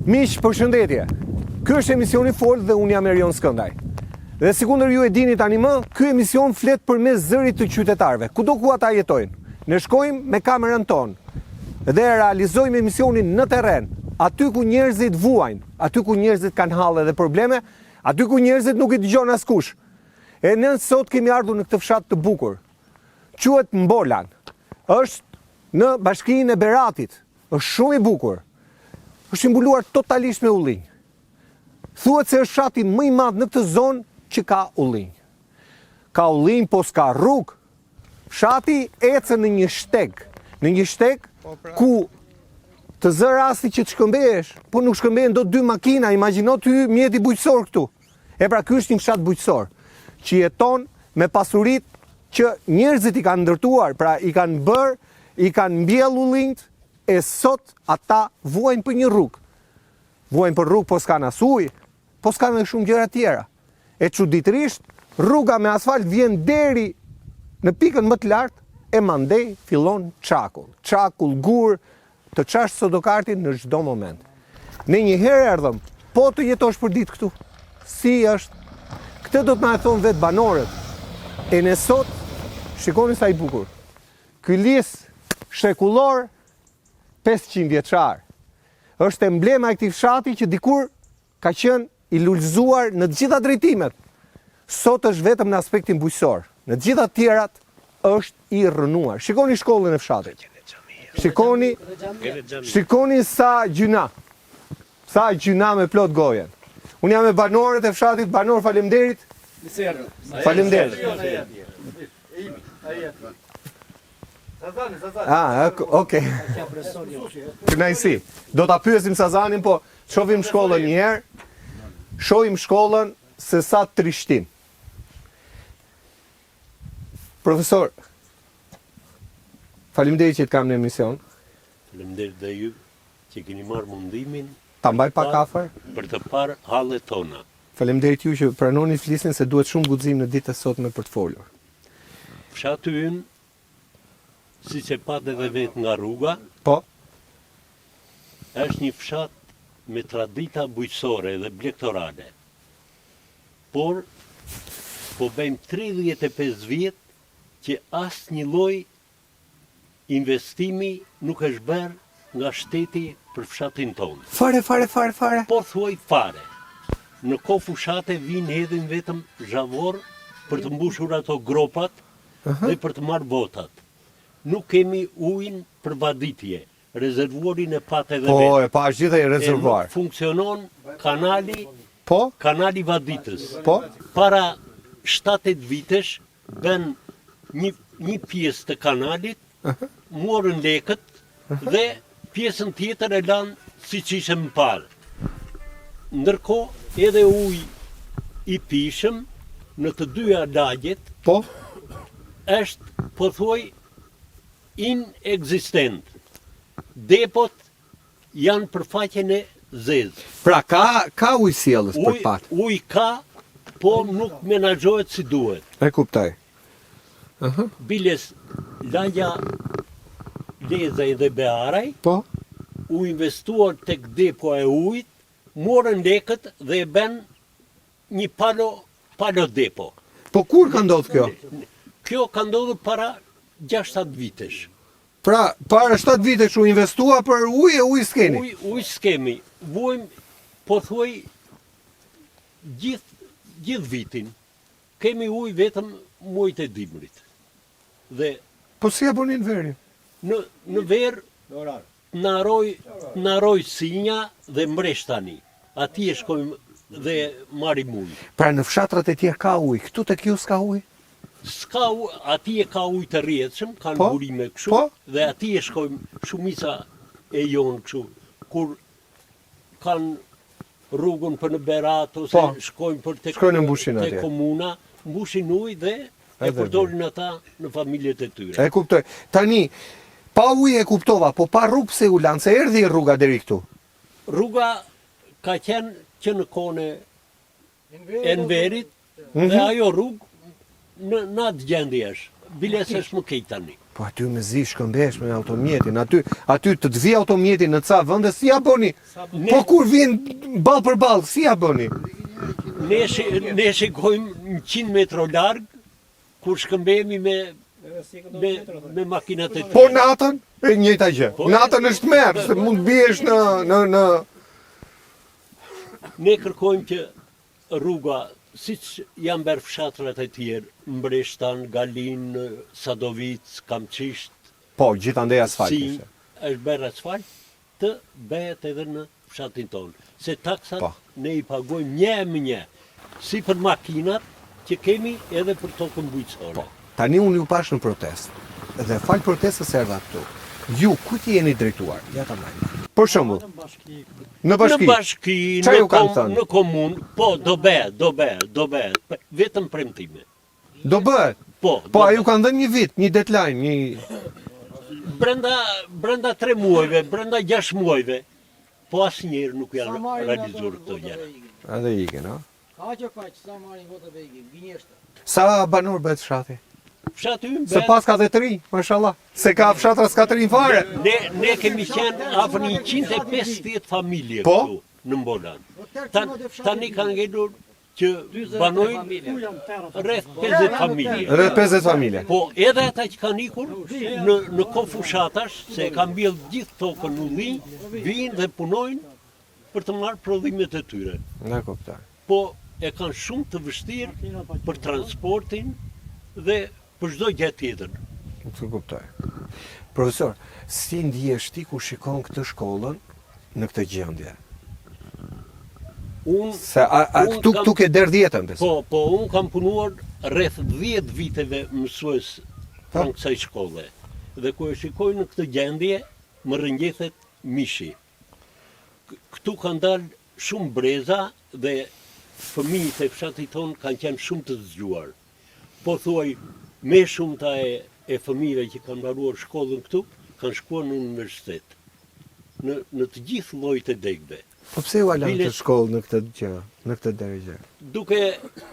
Miq, përshëndetje. Ky është emisioni Fol dhe unë jam Erion Skëndaj. Dhe sikundër ju e dini tani më, ky emision flet përmes zërit të qytetarëve, kudo ku ata jetojnë. Ne shkojmë me kamerën tonë dhe realizojmë emisionin në terren, aty ku njerëzit vuajnë, aty ku njerëzit kanë halle dhe probleme, aty ku njerëzit nuk i dëgjon askush. E ne sot kemi ardhur në këtë fshat të bukur. Quhet Mbolan. Është në bashkinë e Beratit. Është shumë i bukur. Është mbuluar totalisht me ullinj. Thuhet se është fshati më i madh në këtë zonë që ka ullinj. Ka ullinj, po s'ka rrugë. Fshati ecën në një shteg ku të zë rasti që të shkëmbehesh, po nuk shkëmbehen do 2 makina, imagjino ty mjeti bujqësor këtu. E pra ky është një fshat bujqësor, që jeton me pasuritë që njerëzit i kanë ndërtuar, pra i kanë bërë, i kanë mbjell ullinjt, e sot ata vuajnë për një rrugë. Vuajnë për rrugë, po s'kan as ujë, po s'kan edhe shumë gjëra tjera. E çuditërisht, rruga me asfalt vjen deri në pikën më të lartë e mandej fillon çakull, gur, të çash sodokartin në çdo moment. Ne një herë erdhëm, po të jetosh për ditë këtu. Si është? Këtë do të na e thonë vetë banorët. E ne sot, shikoni sa i bukur. Ky lis shekullor 500 vjeçar. Është emblema e këtij fshati që dikur ka qenë i lulëzuar në të gjitha drejtimet. Sot është vetëm në aspektin bujqësor. Në të gjitha tjerat është i rrënuar. Shikoni shkollën e fshatit. Shikoni sa gjyna. Sa gjyna me plot gojen. Unë jam me banorët e fshatit, banor faleminderit. Faleminderit. Okay. Kënaqësi. Do ta pyesim Sazanin, po shohim shkollën një herë. Shohim shkollën se sa trishtim. Profesor, faleminderit që të kam në emision. Faleminderit dhe ju që keni marrë mundimin ta mbaj pak afër për të parë hallet tona. Faleminderit ju që pranoni flisnin se duhet shumë guxim në ditën e sotme për të folur. Fshati ynë, siç e pat edhe vetë nga rruga, Po, është një fshat me tradita bujqësore dhe blegtorale. Por, po bëjmë 35 vjet që asnjë lloj investimi nuk është bërë nga shteti për fshatin tonë. Fare. Po thuaj fare. Në kohë fushate vinë hedhin vetëm zhavor për të mbushur ato gropat dhe për të marrë botat. Nuk kemi ujin për vaditje. Rezervuarin e patë edhe vetë. Po, e pa gjithë e rezervuar. Nuk funksionon kanali, Po, kanali vaditës. po, Para 7-8 vitesh bën një pjesë të kanalit, morën lekët dhe pjesën tjetër e lanë siç ishte më parë. Ndërkohë edhe ujë i pishëm në të dyja lagjet po. është pothuaj inekzistent. Depot janë për faqen e zezë. Pra ka ujësiellës për pat. Uj ka, po nuk menaxhohet si duhet. E kuptoj. Biles lagja Lezaj dhe Bearaj, Po, u investuar tek depo e ujit, morën lekët dhe e bën një palo depo. po kur ka ndodhur kjo? Kjo ka ndodhur para 6-7 vitesh. Pra, para 7 vitesh u investua për ujë s'keni. Ujë s'kemi. Vuajmë, po thuaj, gjithë vitin. Kemi ujë vetëm muajt e dimrit. Dhe Po si ja bënin verin? në verë në aroj sinja dhe mbreshtani. Ati e shkojmë dhe marim ujë. Pra në fshatrat e tjerë ka ujë, këtu tek ju s'ka ujë? S'ka ujë, ati e ka ujë të rrjedhshëm, kanë Po, burime kështu, po. dhe ati e shkojmë shumica e jonë kështu, kur kanë rrugën për në Berat, ose Po, shkojmë për shkojnë në mbushin atje. te komuna, mbushin ujë dhe e përdorin ata në familjet e tyre. E kuptoj. Tani, pa ujë e kuptova, po pa rrugë pse u lanë, se erdhi rruga deri këtu. Rruga ka qenë që në kone e Enverit, dhe ajo rrugë në atë gjendje është. biles është më kejt tani. Po aty me zi shkëmbesh me automjetin, aty të vi automjetin në ca vende, si ja bëni? Po kur vjen ball për ball, si ja bëni? Ne shikojmë 100 metra larg, kur shkëmbehemi me makinat e Po natën, e njëjta gjë. Natën është merë, se mund biesh në... Ne kërkojmë që rruga, siç janë bërë fshatrat e tjerë, Mbreshtan, Galin, Sadovic, Kamçisht, Po, gjithandej asfalt si ishte. është bërë asfalt, të bëhet edhe në fshatin tonë. Se taksat ne i pagojmë një, si për makinat që kemi edhe për tokën bujqësore. Tani unë ju pash në protest, dhe fal protestës erdha këtu. Ju, ku ti jeni drejtuar? Ja ta marrë. Për shembull, në bashki, Qa ju kanë thënë? Në komunë, po, do bëhet, vetëm premtime. Do bëhet. Po, Po, a ju kanë dhënë një vit, një deadline, një... Brenda 3 muajve, brenda 6 muajve, po asnjëherë nuk janë realizuar këto gjëra. Edhe iken, a? Kaq, sa marrin vota dhe ikin, gënjeshta. Sa banor bëhet fshati? Fshati ymë Se pas ka dhe 3, mashallah. Se ka fshatra s'ka 3 fare. Ne kemi qenë afër 150 familje Po? këtu në Mbolan. Tani kanë ngelur që banojnë rreth 50 familje. Rreth 50 familje. Po edhe ata që kanë ikur në kohë fushatash, se kanë mbjell gjithë tokën në ullin, vinë dhe punojnë për të marrë prodhimet e tyre. Ne kuptoj. Po e kanë shumë të vështirë për transportin dhe për çdo gjë tjetër. Të kuptoj. Profesor, si ndihesh ti kur shikon këtë shkollën në këtë gjendje? Se këtu ke der 10-ën, besoj. Po, unë kam punuar rreth 10 viteve mësues pranë kësaj shkolle. Dhe kur e shikoj në këtë gjendje, më rrënjithet mishi. Këtu kanë dalë shumë breza dhe fëmijët e fshatit tonë kanë qenë shumë të zgjuar. Po thuaj, me shumëta e fëmijëve që kanë mbaruar shkollën këtu, kanë shkuar në universitet. Në të gjithë llojit e degëve. Po pse u alan të shkollë në këtë gjë, në këtë drejtë?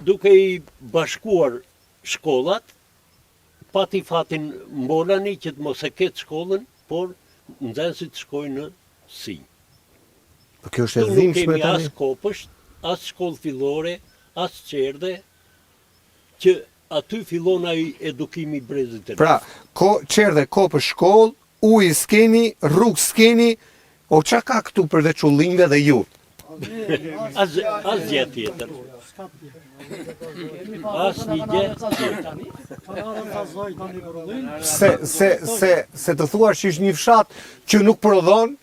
Duke i bashkuar shkollat, pati fatin Mbolani që të mos e ketë shkollën, por nxënësit shkojnë në Sinj. Po kjo është e Nuk dhimbshme kemi tani. as kopësht, as shkollë fillore, as qerdhe, që aty fillon ai edukimi i brezit të ri. Pra, qerdhe, kopë shkollë, ujë s'keni, rrugë s'keni, o qa ka këtu përveç ullinjve dhe ju? As gjë tjetër. As një gjë tjetër. Se të thuar që ishtë një fshat që nuk prodhon,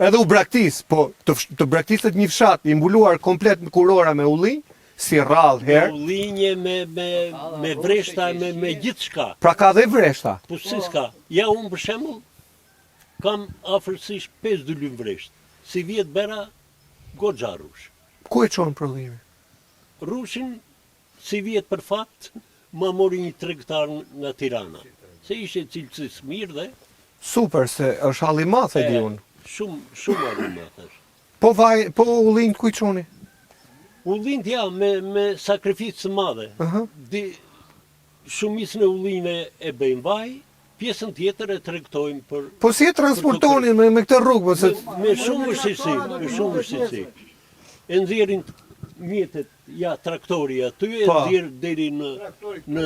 edhe u braktis, po të braktiset një fshat i mbuluar komplet në kurora me ullinj, si rrallë Me herë, ullinje, me vreshta, me gjithë shka. pra ka dhe vreshta. Po si s'ka. Ja unë për shembull kam afërsisht 5 dylym vresht. Si vjet bera goxha rrush. Ku e qonë prodhimi? Rushin si vjet për fat ma mori një tregtar nga Tirana. Se ishe cilësisë mirë dhe Super, se është halli math e di unë. shumë aromatësh. Po ullinj ku i qoni? Ullint ja me sakrificë të madhe. Shumicën e ullinjve e bëjmë vaj, pjesën tjetër e tregtojmë për... Po si e transportonin me këtë rrugë? Me shumë vështirësi. E nxjerrin mjetet, ja traktori aty, e nxjerr deri në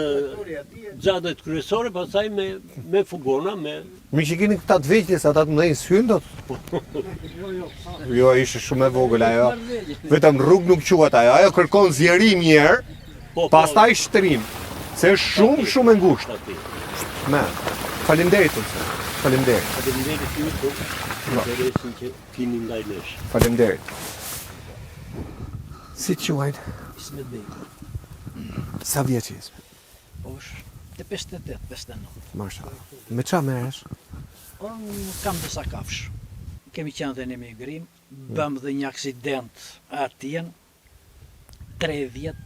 xhadet kryesore, pastaj me fugona, Mi që keni këta të veqlis, ata të mëdhenj s'hyn dot? Jo, ishte shumë e vogël ajo. Vetëm rrugë nuk quhet ajo kërkon zjerim një herë, pastaj shtrim. Se është shumë e ngushtë. Me, faleminderit profesor. Faleminderit. Faleminderit ju për interesin që keni ndaj nesh. Faleminderit. Si të quajnë? Ismet Bey. Sa vjeç je? Është të 58, 59. Mashallah. Me qa meresh? Unë kam disa kafsh. Kemi qenë dhe në emigrim, bëm dhe një aksident atjen, 3 vjet,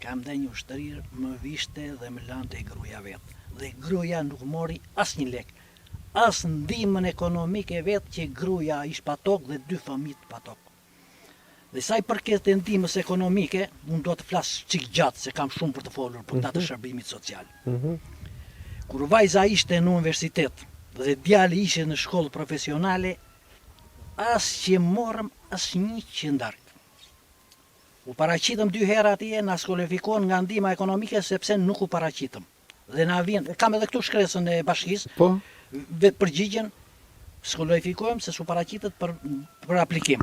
kam dhe një ushtërirë, më vishte dhe më lante e gruja vetë. Dhe gruja nuk mori as një lek, as ndihmën ekonomike vetë që gruja ish patok dhe 2 fëmijë patok. Dhe sa i përket të ndihmës ekonomike, unë do të flas çik gjatë se kam shumë për të folur për ta të shërbimit social. kur vajza ishte në universitet dhe djali ishte në shkollë profesionale, as që morëm as një qëndark. U paraqitëm 2 herë atje, na skualifikuan nga ndihma ekonomike sepse nuk u paraqitëm. Dhe na vjen, kam edhe këtu shkresën e bashkisë, Po. vetë përgjigjen, skualifikohem se su paraqitët për aplikim.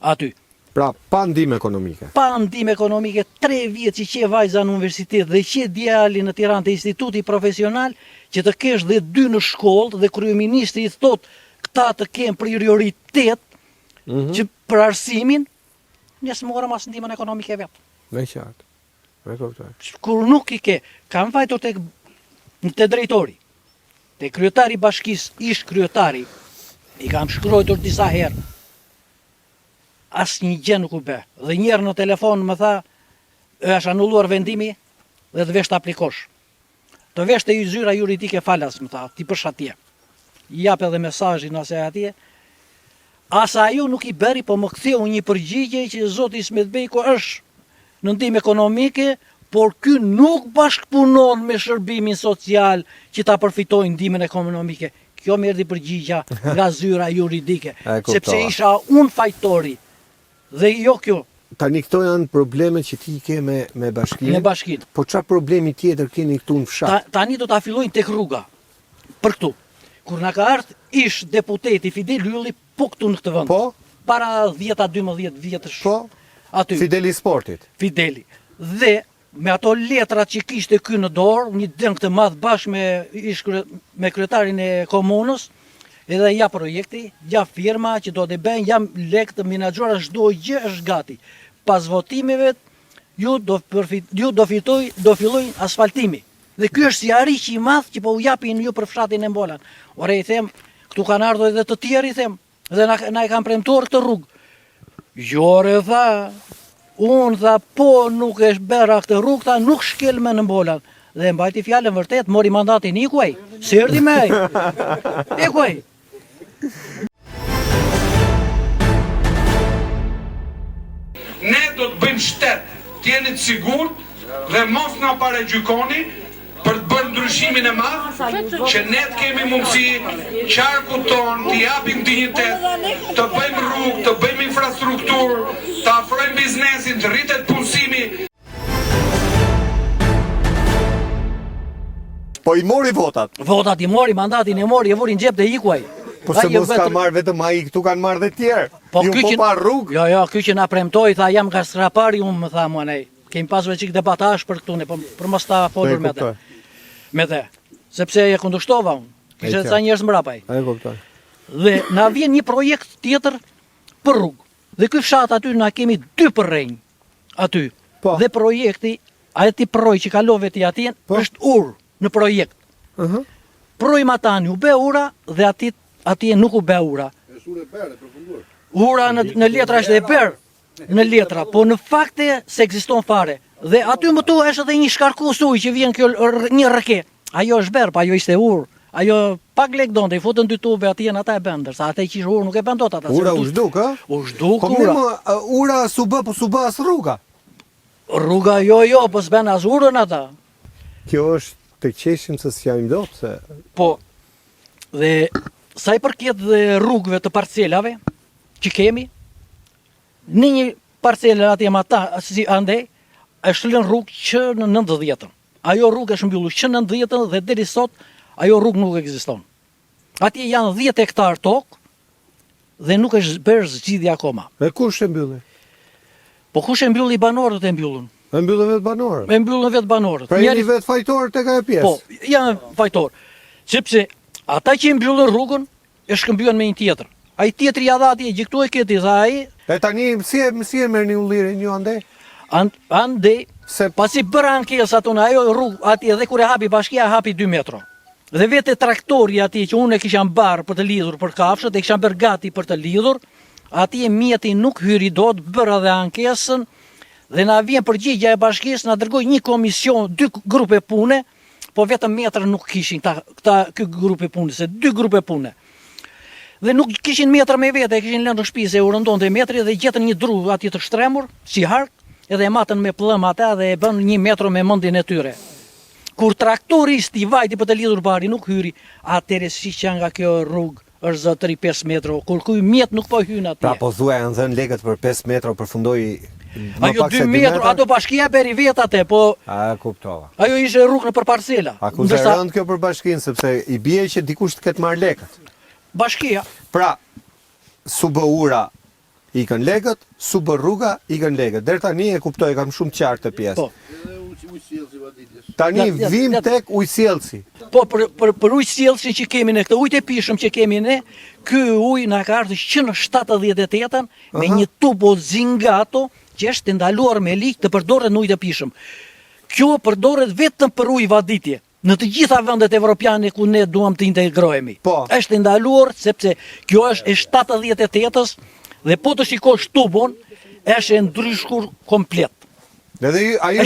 Aty. Pra, pa ndihmë ekonomike. Pa ndihmë ekonomike, 3 vjet që qe vajza në universitet dhe qe djali në Tiranë te instituti profesional, që të kesh dhe 2 në shkollë dhe kryeministri i thot këta të kenë prioritet që për arsimin, ne s'morëm as ndihmën ekonomike vetë. Me qartë. Me kuptoj. Kur nuk i ke, kam vajtur te drejtori, te kryetari i bashkisë, ish kryetari, i kam shkruar disa herë. Asnjë gjë nuk u bë. Dhe një herë në telefon më tha, është anulluar vendimi dhe të vesh të aplikosh. Të vesh të zyra juridike falas, më tha, ti përsh atje. Jap edhe mesazhin ose atje. Asa ajo nuk i bëri, po më ktheu një përgjigje që zoti Smetbejko është në ndihmë ekonomike, por ky nuk bashkëpunon me shërbimin social që ta përfitojnë ndihmën ekonomike. Kjo më erdhi përgjigja nga zyra juridike, sepse isha unë fajtori. Dhe jo kjo. Tani këto janë problemet që ti ke me bashkinë. Me bashkinë. Po çfarë problemi tjetër keni këtu në fshat? Tani do ta fillojnë tek rruga. Për këtu. Kur na ka ardhur ish deputeti Fidel Ylli po këtu në këtë vend. Po? Para 10-12 vjetësh. Po? Aty. Fideli Sportit. Fideli. Dhe me ato letrat që kishte ky në dorë, një dëng të madh bashkë me kryetarin e komunës, edhe ja projekti, ja firma që do të bëjnë, ja lek të menaxhora, çdo gjë është gati. Pas votimeve ju do fillojnë asfaltimi. Dhe ky është si ariq i madh që po u japin ju për fshatin e Mbolan. Ore i them, këtu kanë ardhur edhe të tjerë i them, dhe na e kanë premtuar këtë rrugë. Jore tha, unë tha, po nuk është bera këtë rrugë, tha, nuk shkel me në Mbolan. Dhe mbajti fjalën vërtet, mori mandatin ikuaj, se erdhi me ai. Ikuaj. Ne do të bëjmë shtet, të jeni të sigurt dhe mos na paragjykoni për të bërë ndryshimin e madh, që ne të kemi mundësi qarkut ton të japim dinjitet, të bëjmë rrugë, të bëjmë infrastrukturë, të afrojmë biznesin, të rritet punësimi. Po i mori votat. Votat i mori, mandatin e mori, e vuri në xhep dhe ikuaj. Po se mos ka marrë vetëm ai, këtu kanë marrë dhe tjerë. Po Ju po pa rrugë. Jo, ky që na premtoi, tha jam nga Strapari, unë më tha mua nej. Kemi pasur çik debatash për këtu ne, për mos ta folur me të. Me të. Sepse e kundërshtova unë. Kishte ca njerëz mbrapaj. E kuptoj. Dhe na vjen një projekt tjetër për rrugë. Dhe ky fshat aty na kemi 2 përrenj. Aty. Po. Dhe projekti, ai projekt që kalove ti atje është ur në projekt. Projmatani u bë ura dhe atje nuk u bë ura. Ura në letra është e berë, në letra, po në fakte se ekziston fare. Dhe aty më tu është edhe një shkarkus ujë që vjen kjo një rreke. Ajo është berë, pa ajo ishte urë. Ajo pak lek donte, i futën 2 tube atje në ata e bën, ndërsa ata që ishte urë nuk e bën dot ata. Ura u zhduk, ë? U zhduk Po ura. më ura s'u bë, po s'u bë as rruga. Rruga jo, po s'bën as urën ata. Kjo është të qeshim se s'jam dot se Po. Dhe sa i përket dhe rrugëve të parcelave që kemi, në një parcelë atje më ata, si andej, është lënë rrugë që në 90-ën. Ajo rrugë është mbyllur që në 90-ën dhe deri sot ajo rrugë nuk ekziston. Atje janë 10 hektar tokë dhe nuk është bërë zgjidhje akoma. E kush e mbylli? Po kush e mbylli, banorët e mbyllën. E mbyllën vetë banorët. E mbyllën vetë banorët. Pra jeni vetë fajtor tek ajo pjesë. Po, janë fajtor. Sepse ata që i mbyllën rrugën e shkëmbyen me një tjetër. Ai tjetri ja dha atje, gjiktu e këti, tha ai. E tani si e merrni ullirin ju andej? Andej, Se pasi bëra ankesë ato në ajo rrugë atje dhe kur e hapi bashkia, hapi 2 metra. Dhe vetë traktori atje që unë e kisha mbarë për të lidhur për kafshët, e kisha bërë gati për të lidhur, atje mjeti nuk hyri dot, bëra dhe ankesën, dhe na vjen përgjigja e bashkisë, na dërgoi një komision, 2 grupe pune, po vetëm metra nuk kishin ky grupe pune, se 2 grupe pune. Dhe nuk kishin metra me vete, e kishin lënë në shtëpi se u rëndonte metri dhe gjetën një dru atje të shtremur, si hark, edhe e matën me plëm ata dhe e bën 1 metër me mendjen e tyre. Kur traktoristi i vajti për të lidhur bari nuk hyri, atëre si që nga kjo rrugë është zotëri 5 metra, kur kuj mjet nuk po hyn atje. Pra po thuaj janë dhënë lekët për 5 metra përfundoi më Ajo pak se 2 2 metra, ato bashkia beri vet atë, po A kuptova. ajo ishte rrugë në për parcela. Akuzë rënd kjo për bashkinë sepse i bie që dikush të ketë marrë lekët. Bashkia, Pra, su bë ura ikën lekët, su bë rruga ikën lekët. Deri tani e kuptoj, kam shumë qartë të pjesë. po. Tani Ja, vim ja. tek ujësjellsi. Po për ujësjellsin që kemi ne, këtë ujë e pishëm që kemi ne, ky ujë na ka ardhur që në 78-ën me një tubo Zingato që është ndaluar me ligj të përdoret në ujë të pishëm. Kjo përdoret vetëm për ujë vaditje. Në të gjitha vendet evropiane ku ne duam të integrohemi. Po. Është ndaluar sepse kjo është e 78-ës dhe po të shikosh tubon, është e ndryshkur komplet. Edhe ajo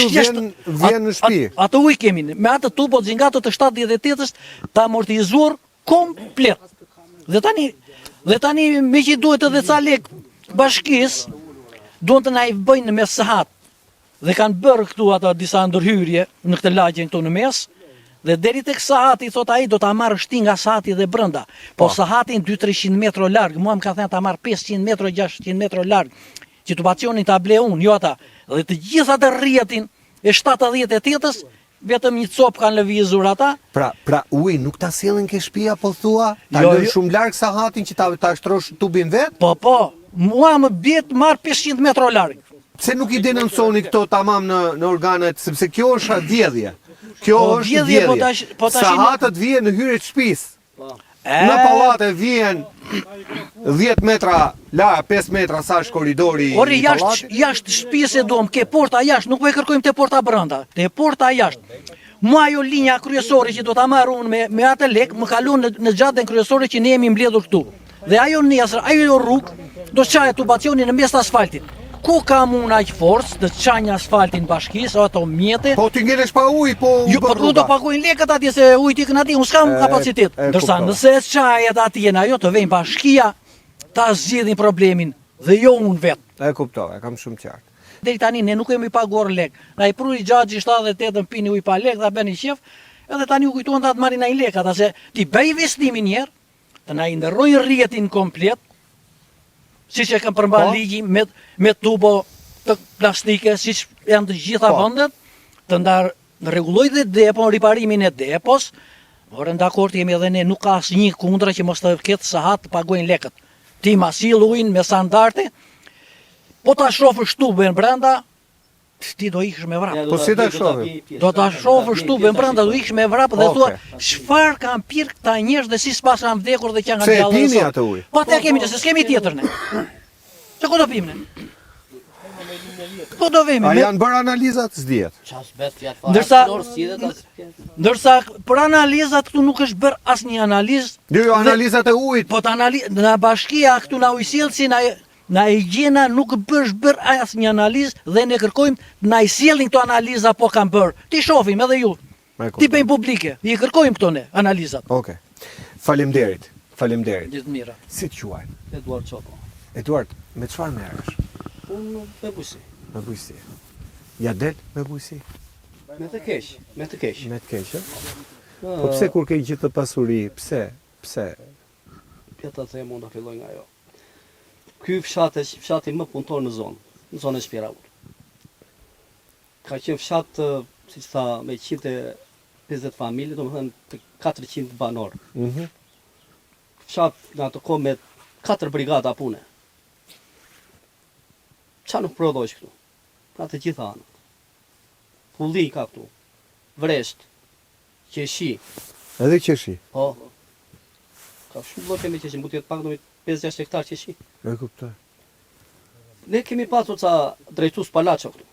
vjen në shtëpi. Atë ujë kemi, me atë tubo Zingato të 78-ës të amortizuar komplet. Dhe tani me që duhet edhe ca lek bashkis, duhet të na i bëjnë me sahat. Dhe kanë bërë këtu ato disa ndërhyrje në këtë lagjen këtu në mes, dhe deri tek sahati, thot ai, do ta marrë shtinga sahati dhe brenda. Po sahatin 200-300 metra larg, mua më ka thënë ta marr 500 metra, 600 metra larg. Situacionin ta ble unë, jo ata. Dhe të gjitha të rrjetin e 78-ës, vetëm një copë kanë lëvizur ata. Pra uji nuk ta sjellin ke shtëpia po thua? Ta Jo, lën jo. shumë larg sahatin që ta shtrosh tubin vet? Po, mua më bjet marr 500 metra larg. Pse nuk i denonsoni këto tamam në organet, sepse kjo është vjedhje. Kjo Po, është vjedhje, vjedhje. po tash- Sahatët vjen në hyrje të shtëpisë. Në pallate vjen 10 metra larg, 5 metra sa është koridori Ori i pallatit. jashtë shtëpisë e duam, ke porta jashtë, nuk po e kërkojmë te porta brenda, te porta jashtë. Mua ajo linja kryesore që do ta marr unë me atë lek, më kalon në gjatën kryesore që ne jemi mbledhur këtu. Dhe ajo nesër, ajo rrugë do çajë tubacionin në mes të asfaltit. Ku kam unë aq forcë të çajë asfaltin bashkisë, ato mjete. Po ti ngelesh pa ujë, po Jo, po do paguajnë lekët atje se ujë ikën atje, unë s'kam kapacitet. Ndërsa nëse çajet atje në ajo të vejnë bashkia, ta zgjidhin problemin dhe jo unë vetë. E kuptova, e kam shumë qartë. Deri tani ne nuk kemi paguar lek. Na i pruri xhaxhi 78-ën pini ujë pa lek, ta bëni qef, edhe tani u kujtuan ta të marrin ai lek, ata se ti bëj investimin një herë, të na i ndërrojnë rrjetin komplet, siç e kanë përmban ligji me tubo të plastike, siç janë të gjitha vendet, të rregulloj dhe depon, riparimin e depos. Orën dakord jemi edhe ne, nuk ka asnjë kundra që mos të ketë sahat të paguajnë lekët. Ti ma sill ujin me standarde. Po ta shofësh tubën brenda, ti do ikësh me vrap. Po si ta shohim? Do ta shofësh tubën brenda, do ikësh me vrap dhe thua, çfarë kanë pirë këta njerëz dhe si s'pas kanë vdekur dhe që janë Pse e gjallë. pini atë ujë? Po te kemi se s'kemi tjetër ne. Se ku do pimë ne? Ku do vemi? A janë bërë analizat s'dihet. Ndërsa për analizat këtu nuk është bërë asnjë analizë. Jo, analizat e ujit. Po në bashkia këtu na ujësjellsi na higjena nuk bësh bër asnjë analizë dhe ne kërkojmë na i sjellin këto analiza po kanë bërë. Ti shohim edhe ju. Ti bëjmë publike. I kërkojmë këto ne analizat. Okej. Faleminderit. Faleminderit. Gjithë mira. Si të quajnë? Eduard Çopo. Eduard, me çfarë merresh? Unë me bujësi. Me bujësi. Ja del me bujësi. Me të keq, me të keq. Me të keq, Po pse kur ke gjithë të pasuri, pse? Pjata të them unë do filloj nga ajo. Ky fshati më punëtor në zonën e Shpiraut. Ka qenë fshat, siç tha, me 150 familje, domethënë të 400 banor. Fshat në ato kohë me 4 brigada pune. Qa nuk prodhojsh këtu? Nga të gjitha anët. Pulli ka këtu, vresht, qeshi. Edhe qeshi? Po. Ka shumë bloke me qeshi, mund të jetë pak në 5-6 hektar qeshi. E kuptoj. Ne kemi pasur ca drejtues palaço këtu.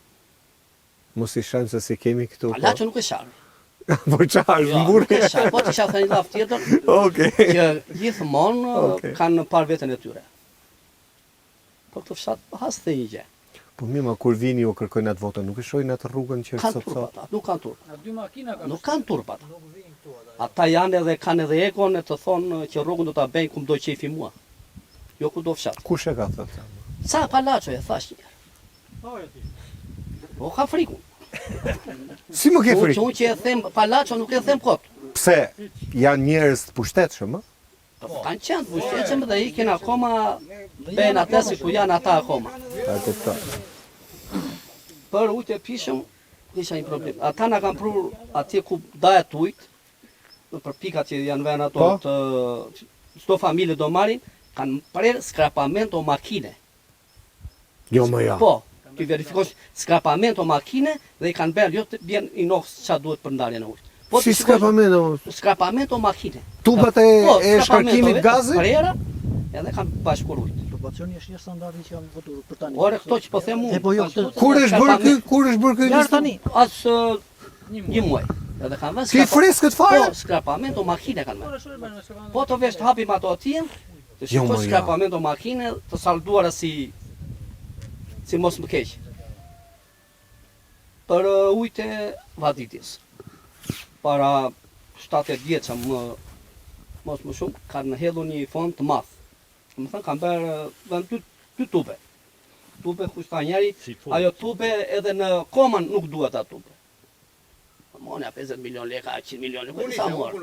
Mos i shajmë se si kemi këtu. Palaço nuk e sharë. Po çfarë, Jo, mburë? nuk e sharë, po të shafë një laf tjetër, Okej. që gjithmonë kanë parë veten e tyre. Po këtu fshat pas të një gjë. Po mirë, ma kur vini u kërkojnë atë votën, nuk e shohin atë rrugën që është Kanë sot turpa sot. ata, nuk kanë turpa. Dy makina Nuk kanë turpa ata. Ata janë edhe kanë edhe ekon e të thonë që rrugën do ta bëjnë ku do qefi mua. Jo ku do fshat. Kush e ka thënë? Sa palaço e thash një herë. Po ka frikun. Si më ke frikë? Unë që e them palaço nuk e them kot. Pse janë njerëz të pushtetshëm, ë? Kanë qenë pushteqëm dhe ikin akoma ben atë si ku janë ata akoma. Ta kuptoj. Për ujtë e pishëm, isha një problem. Ata na kanë prur atje ku dahet ujtë, për pikat që janë vënë ato Po. të çdo familje do marrin, kanë prerë skrapamento makine. Jo më ja. Po, ti verifikosh skrapamento makine dhe i kanë bërë jo të bjen i nohës ç'a duhet për ndarjen e ujit. Po Si ti shikosh skrapamento? skrapamento makine. Tubat e shkarkimit gazit? Prera, edhe kanë bashkuar ujt. Proporcioni është një standardi që janë votuar për tani. Ore këto që po them unë. E po jo, këtë- Kur është bërë ky? Kur është bërë ky? Jarë tani. As një muaj. Edhe kanë vënë Ki freskët fare? Po, skrapamento makine kanë vënë. Po të vesh të hapim ato atje, të Jo, shikosh mo, ja. skrapamento makine të salduara si mos më keq. Për ujtë e vaditjes. Para 7 vjeça mos më shumë kanë hedhur një fond të madh. Më thënë kanë bërë dy tube. Tube kushta njëri, Si fund. ajo tube edhe në koman nuk duhet atë tube. Monja 50 milion leka, 100 milion leka, sa morë.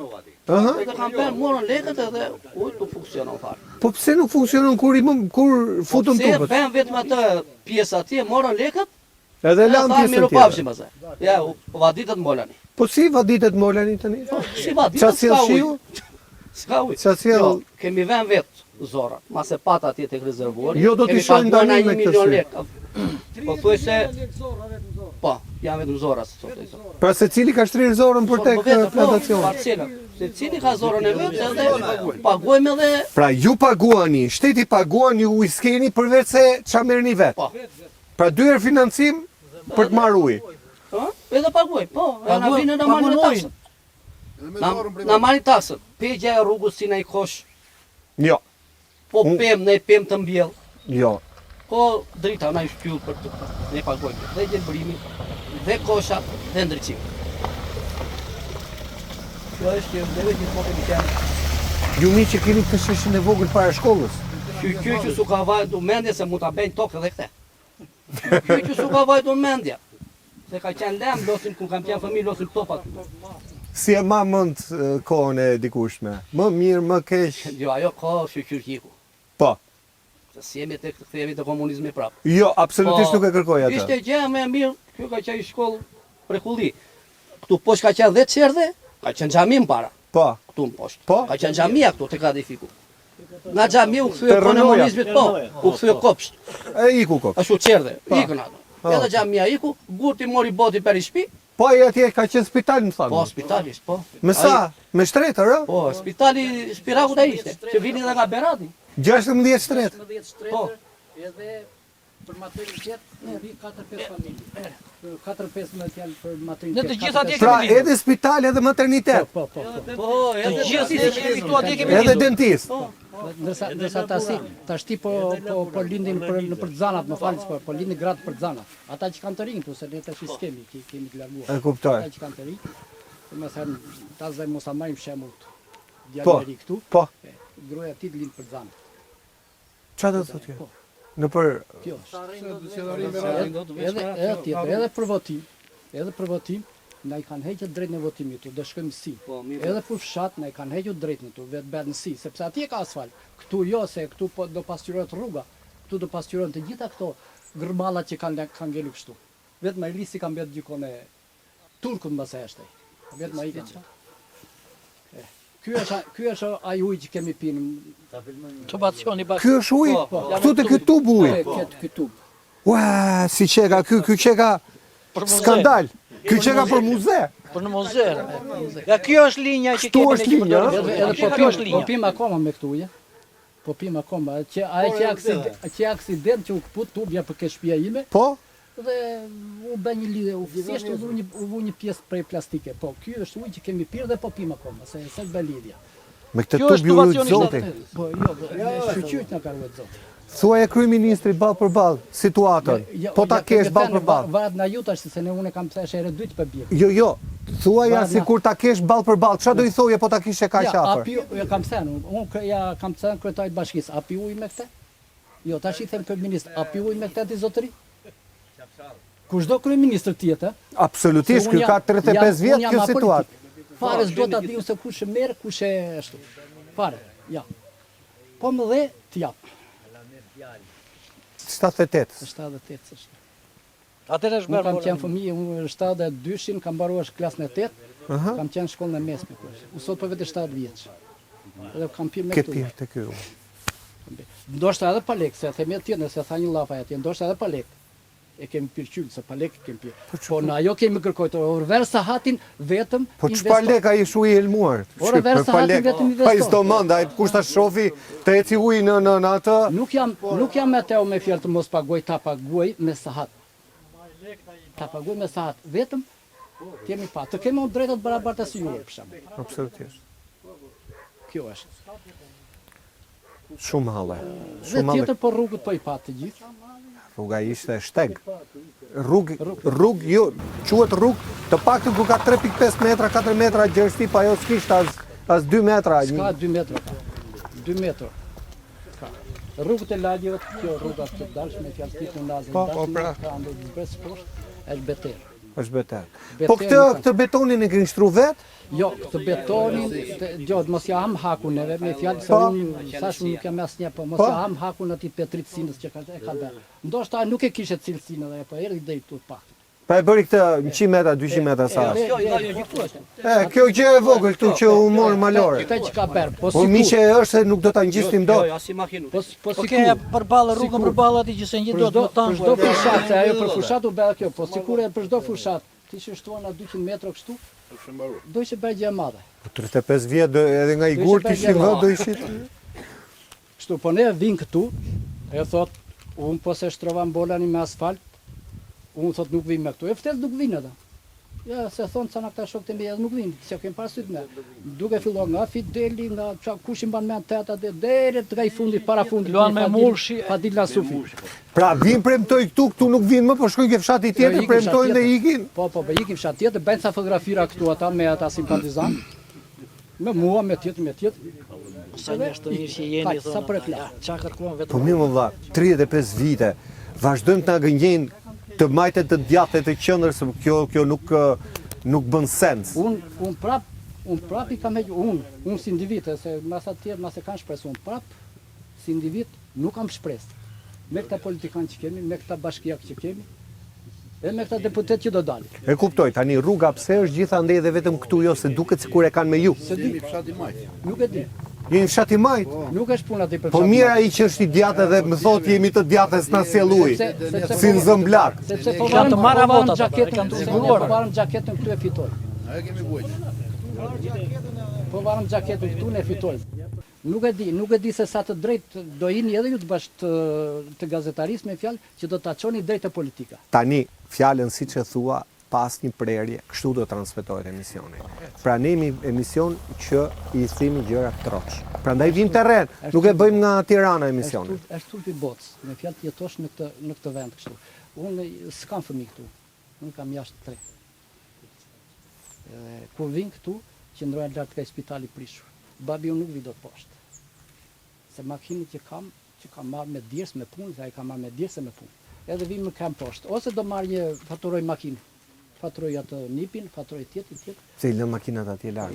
Aha. Edhe kanë bërë, morën lekët edhe ujtë nuk funksionon fare. Po pse nuk funksionon kur futën Se tubat? bën vetëm atë pjesë atje, morën lekët, Edhe lan tha, pjesën miru tjetër. pafshim pastaj. Ja, vaditët molani. Po si vaditet molani tani? Si vaditët Qa sjell s'ka shiu? ujë. S'ka ujë. Qa sjell- Jo, kemi vënë vetë zorat, mase pat atje tek rezervuari. Jo, do t'i kemi shohim paguar tani na me 1 këtë milion sy. lekë. Po thuaj se po, janë vetëm zora se thotë zora. Pra se cili ka shtrirë zorën për tek plantacion. Parcela. Se cili ka zorën e vet edhe paguajmë edhe Pra ju paguani, shteti paguan, ju u skeni përveç se ç'a merrni vet. po. Pra dy herë financim për të marrë ujë. Ë? Edhe paguaj, po. Na Paguaj- vinë na marrin paguaj taksën. Na marrin taksën. Pegja e rrugës si na i kosh, Jo, po Unë- ne pem të mbjell. jo. Po drita na i shtyll për të. Ne paguajmë. Dhe gjelbërimi, dhe kosha, dhe ndriçimi. Kjo është që dhe një foto më kanë. Ju mi që keni të sheshin e vogël para shkollës. Ky që su ka vajtu mendje se mund ta bëjnë tokë edhe këte. Ky që su ka vajtu mendje. Se ka qenë lem, losim ku kam qenë fëmijë, losim topat. Si e ma mend kohën e dikushme. Më mirë, më keq. Jo, ajo ka shqyrqiku. Po. Se si jemi të kthehemi te komunizmi prapë. Jo, absolutisht nuk e kërkoj atë. Ishte gjë më e mirë, kjo ka qenë shkollë prekulli. Këtu poshtë ka qenë 10 çerdhe, ka qenë xhami më para. Po. Këtu më poshtë. Po. Ka qenë xhamia këtu te Kadifiku. Nga xhamia u kthye Te rënoja. komunizmit po, u kthye kopsht. E iku kok. Ashtu çerdhe, Po. ikën ato. Po. Edhe xhamia iku, gurti mori boti për i shtëpi. Po e atje ka qenë spital më Po, thanë. spitali ishte, po. Me sa? Me shtretër, ë? Po, spitali Spiraku ta ishte, që vini dhe nga Berati. 16 shtret. 19 shtretër, Po. edhe për maternitet, vi 4-5 familje. 4-5 me fjalë për maternitet. Në të gjitha atje Pra kemi lidur. edhe spital edhe maternitet. Po. Po, edhe Gjithë si kemi këtu atje kemi Edhe lidur. dentist. Ndërsa tash po lindin në për zanat, më falni, po lindin gratë për zanat. Ata që kanë të rinj këtu se ne tash kemi të larguar. E kuptoj. Ata që kanë të rinj, më thënë, ta zë mos ta marrim shembull këtu. Po. Djalë i ri këtu, Po. gruaja ti lind për zanat. Çfarë do të thotë kjo? Në për Kjo është. Edhe tjetër, edhe për votim, na i kanë hequr drejtën e votimit këtu, do shkojmë si. Po, mirë. Edhe për fshat na i kanë hequr drejtën këtu, vetë bëhet në si, sepse atje ka asfalt. Këtu jo, se këtu po do pasqyrohet rruga. Këtu do pasqyrohen të gjitha këto gërmallat që kanë ngelur kështu. Vetëm ai lisi kanë bërë gjykon e turkut mbas e ashtaj. Vetëm ai kanë. Ky është ai ujë që kemi pinë. Tubacioni bashkë. ky është ujë. Po. Këtu te ky tub ujë. Ky tub. Ua, si çeka ky çeka skandal. Ky çeka për muze. Për në muzer. Ja kjo është linja që Ktu kemi është ne që linja, përdorojmë. Edhe Kjo është po linja. pim akoma me këtu ujë. Po pim akoma, që aksident që u kaput tubja për ke shtëpia ime Po? dhe u bë një lidhje, thjesht u vu një pjesë prej plastike. Po, ky është ujë që kemi pirë dhe po pim akoma, se bë lidhja. Me këtë Kjo tub është ju lut tubacioni zoti. Po, jo, shqyqyt na ka ruajtur zoti. Thuaj e kryeministri ball për ball situatën. Po ta kesh ball për ball. Varet na ju tash se ne unë kam thënë herë dytë për bie. Jo, thuaj ja Varet na- sikur ta kesh ball për ball. Çfarë do i thoje po ta kishe kaq afër? api ja kam thënë, unë kam thënë kryetar të bashkisë, api ujë me këtë? Jo, tash i them kryeminist, api ujë me këtë ti zotëri? Kushdo kryeministër tjetër, Absolutisht, se ky unë ka jam- 35 unë vjet jam kjo apolitik. situatë. Fare s'do ta diu se kush e merr, kush e ashtu. Fare, ja. Po më dhe t'jap. 78. 78 është. Atëherë është Unë bërë. kam qenë fëmijë, unë 72-shin, kam mbaruar klasën e 8, kam qenë në shkollën e mesme. Unë sot po vetë 7 vjeç. Edhe kam pirë me Ke këtu. pirë të ky. Ndoshta edhe pa lek, se themi tjetër, se tha një llaf atje, ndoshta edhe pa lek. E kemi pirë qyllë, se pa lek kemi pirë. Po në ajo kemi kërkojtë, orver sahatin vetëm Po çfarë lek ai shu i helmuar? Ora, Shqip, versa për pa hatin lek. vetëm investor. Pa i s'do mend, ai kush ta shofi të eci ujë në atë. Nuk jam me teo me fjalë të mos paguaj, ta paguaj me sahat. Ta paguaj me sahat, vetëm kemi pa. Të kemi unë drejtat barabarta si juve, për shembull. Absolutisht. Kjo është. Shumë halle. Dhe Shumë halle. tjetër po rrugët po i pa të gjithë. Rruga ishte shteg. Rrugë, jo, quhet rrugë, të paktën ku ka 3.5 metra, 4 metra gjerësi, pa ajo s'kishte as 2 metra. Ska 2 metra ka. 2 metra. Ka. Rrugët e lagjeve, kjo rruga të dalshme, fjalë titë në nazën Po, pra. ka ndër zbres poshtë, është beter. Është beter. Beter Po nuk këtë betonin e keni shtru vet? Jo, këtë betonin, jo, mos ja ham hakun neve, me fjalë se Po. unë thash unë nuk jam asnjë, po mos Po. ja ham hakun atij Petrit Sinës që ka bërë. Ndoshta nuk e kishte cilësinë edhe po erdhi deri këtu pak. Pa e bëri këtë 100 metra, 200 metra sa. Jo, gjithu është. Kjo gjë e vogël këtu që u mor malore. Këtë që ka bërë, po Po miqe është se nuk do ta ngjisnim dot. Jo, si makinë. Po Po ke përballë rrugën përballë atij që se një do të për çdo tank. fushat, se ajo për fushat u bë kjo, po sikur e për çdo fushat, ti që shtuan na 200 metra kështu, do ishte bërë gjë e madhe. 35 vjet edhe nga i Do gurt ishte ishin bërë vë do ishit. Kështu, po ne vin këtu, e thot, unë po se shtrova mbolani me asfalt, unë thot nuk vim me këtu, e vërtet nuk vinë ata. Ja, se thonë sa na këta shokët e mi edhe nuk vinë, se kem parasysh me. Duke filluar nga Fideli, nga kush i mban mend teta deri nga i fundit para fundit. Luan me Murshi. Fadil Nasufi. Pra vin premtoj këtu nuk vinë më, po shkojnë ke fshati tjetër, ikin premtojnë fshat dhe tjetër. ikin. Po, ikim fshat tjetër, bëjnë sa fotografira këtu ata me ata simpatizant. Me mua, me tjetër. Sa njerëz të mirë që jeni Kaq, sa thonë. për e flas. Ça kërkuan Po vetëm. mi më vlla, 35 vite, vazhdojmë të na gënjejnë të majtet të djathtë të qendrës, se kjo nuk bën sens. Unë prap i kam hequr, unë si individ, se masa tjerë, masa kanë shpresë, unë prap si individ nuk kam shpresë. Me këta politikanë që kemi, me këta bashkiak që kemi, e me këta deputet që do dalin. E kuptoj, tani rruga pse është gjithandej edhe vetëm këtu jo, se duket sikur e kanë me ju. Se di, nuk e di. Jeni fshati majt. Nuk është puna ti për Po mirë ai që është i djathtë dhe më thotë jemi të djathtë s'na sjell ujë. Si në zëmblak. Sepse po Kanë të marra varëm votat, xhaketën kanë të këtu, siguruar. po varëm xhaketën këtu e fitoj. Po varëm xhaketën këtu ne fitojmë. Nuk e di se sa të drejt do jini edhe ju të bashkë të gazetarisë me fjalë që do ta çoni drejt e politika. Tani, fjalën siç e thua, pas një prerje, kështu do transmetohet emisioni. Pra ne jemi emision që i themi gjëra troç. Prandaj vim terren, nuk e bëjmë nga Tirana emisionin. Është tulpi bocë, me fjalë të jetosh në këtë vend kështu. Unë s'kam fëmijë këtu. Unë kam jashtë 3. Kur vin këtu, qëndroja lart ka spitali prishur. Babi unë nuk vi dot poshtë. Se makinën që kam marrë me djersë me punë, se ai ka marrë me djersë me punë. Edhe vim më kam poshtë. Ose do marr një faturoj makinë. Faturoj atë nipin, faturoj tjetër. Se i lë makinat atje larg.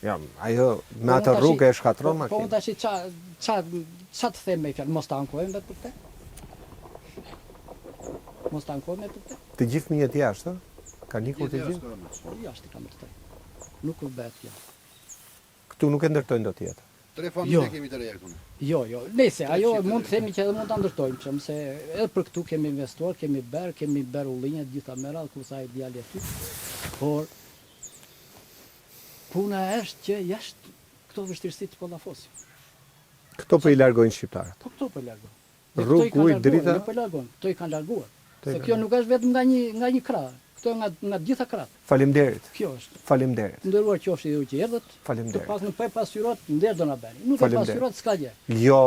Ja, ajo me atë rrugë e shkatron Po unë makinën. tash ça të them me fjalë, mos tankojmë vetë për këtë. Mos tankojmë për këtë. Të gjithë fëmijët jashtë, ë? Ka nikur të gjithë. Jashtë kam të tre. Nuk u bëhet kjo. Këtu nuk e ndërtojnë dot tjetër. 3 familje kemi të reja këtu. Jo, nëse ajo mund të themi që edhe mund ta ndërtojmë, që se edhe për këtu kemi investuar, kemi bërë ullinje të gjitha merat ku sa i djali aty. Por puna është që jashtë këto vështirësi po lafosim. Këto po i largojnë shqiptarët. Po këto po largon. Rrugë, ujë, drita. Po largon, këto i kanë larguar. Se kjo nuk është vetëm nga një krah, këto nga të gjitha krahat. Faleminderit. Kjo është. Faleminderit. Nderuar qofshi ju që erdhët. Të Faleminderit. pak në pa pasyrot, nder do na bëni. Nuk e Faleminderit. pasyrot s'ka gjë. Jo,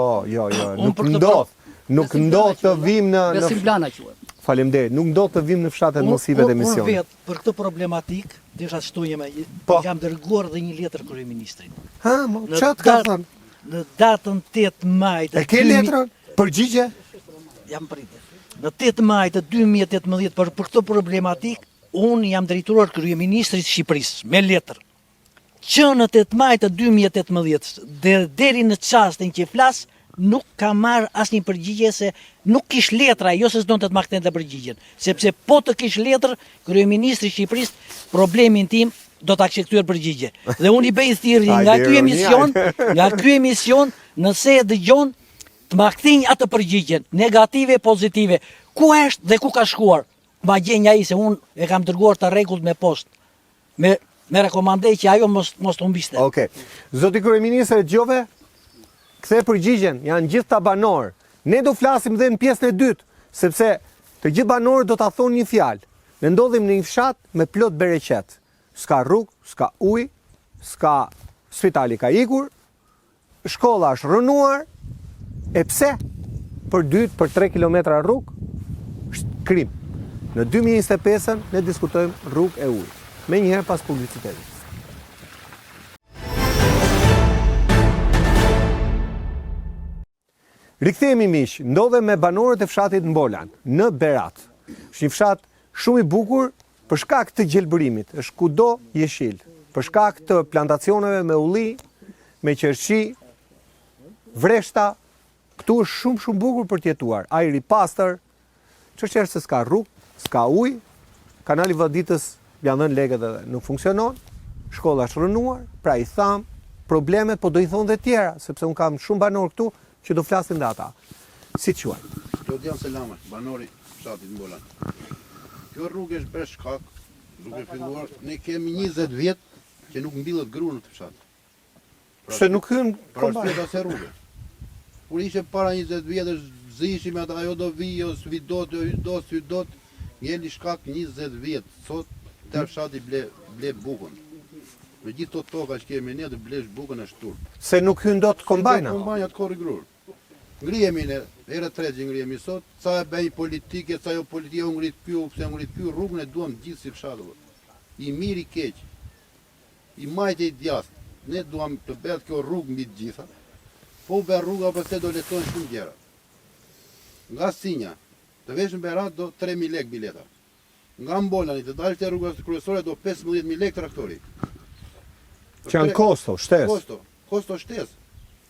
nuk për këtë ndodh. Nuk Besim ndodh të plana vim në Besim plana quhet. Faleminderit. Nuk ndodh të vim në fshatet mosive të Unë emisionit. vet për këtë problematik, desha shtunje me Po. jam dërguar dhe një letër kryeministrit. Ha, mo, Në çat ka datë- thënë? Në datën 8 maj të E ke letrën? Përgjigje? Jam pritë. në 8 maj të 2018 për këtë problematik, unë jam drejtuar kryeministrit të Shqipërisë me letër. Që në 8 maj të 2018 deri në çastin që flas, nuk ka marrë asnjë përgjigje se nuk kish letra, jo se s'donte të marrë përgjigjen, sepse po të kish letër kryeministri i Shqipërisë, problemin tim do ta kishte kthyer përgjigje. Dhe unë i bëj thirrje nga ky emision, nëse e dëgjon, të ma kthejnë atë përgjigjen, negative, pozitive. Ku është dhe ku ka shkuar? Ma gjenja ai se unë e kam dërguar të rregullt me poshtë. Me rekomandej që ajo mos të humbiste. Okej. Zoti kryeministër, dëgjove? Kthe përgjigjen, janë gjithë ta banor. Ne do flasim dhe në pjesën e dytë, sepse të gjithë banorët do ta thonë një fjalë. Ne ndodhim në një fshat me plot bereqet. S'ka rrugë, s'ka ujë, s'ka spitali ka ikur, shkolla është rënuar. E pse? Për 2-3 kilometra rrugë është krim. Në 2025 ne diskutojmë rrugë e ujë. Me njëherë pas publicitetit. Rikthehemi miq, ndodhe me banorët e fshatit Mbolan, në Berat. Është një fshat shumë i bukur për shkak të gjelbërimit, është kudo jeshil, për shkak të plantacioneve me ulli, me qershi, vreshta, këtu është shumë bukur për të jetuar, ajri i pastër, çështja është se s'ka rrugë, s'ka ujë, kanali Vaditës janë dhënë lekët edhe nuk funksionon, shkolla është rënuar, pra i tham problemet, po do i thonë dhe tjera, sepse unë kam shumë banor këtu që do flasin dhe ata. Si quaj? Lodian Selama, banori fshatit Mbolan. Kjo rrugë është bërë shkak, duke filluar, ne kemi 20 vjet që nuk mbillet gru në të fshat. Se nuk hyn Pra shpjet asë rrugë. Kur ishe para 20 vjetësh, zishim atë ajo do vi, jo s'vidot, jo hydot, jeni shkak 20 vjet. Sot të fshati ble bukën. Me gjithë të toka që kemi ne të blesh bukën e shturp. Se nuk hyn dot kombajna. Kombajna të korri grur. Ngrihemi ne, herë tre që ngrihemi sot, ca e bëj politike, ca jo politike, u ngrit pju, pse ngrit pju, rrugën e duam gjithë si fshatëve. I mirë i keq, i majtë i djast. Ne duam të bëhet kjo rrugë mbi të gjitha, po u bë rruga përse do letojnë shumë gjëra. Nga Sinja, të vesh në Berat do 3.000 lek bileta. Nga Mbolani, të dalë të rrugës kryesore do 15.000 lek traktori. Që janë kosto, shtes. Kosto shtes.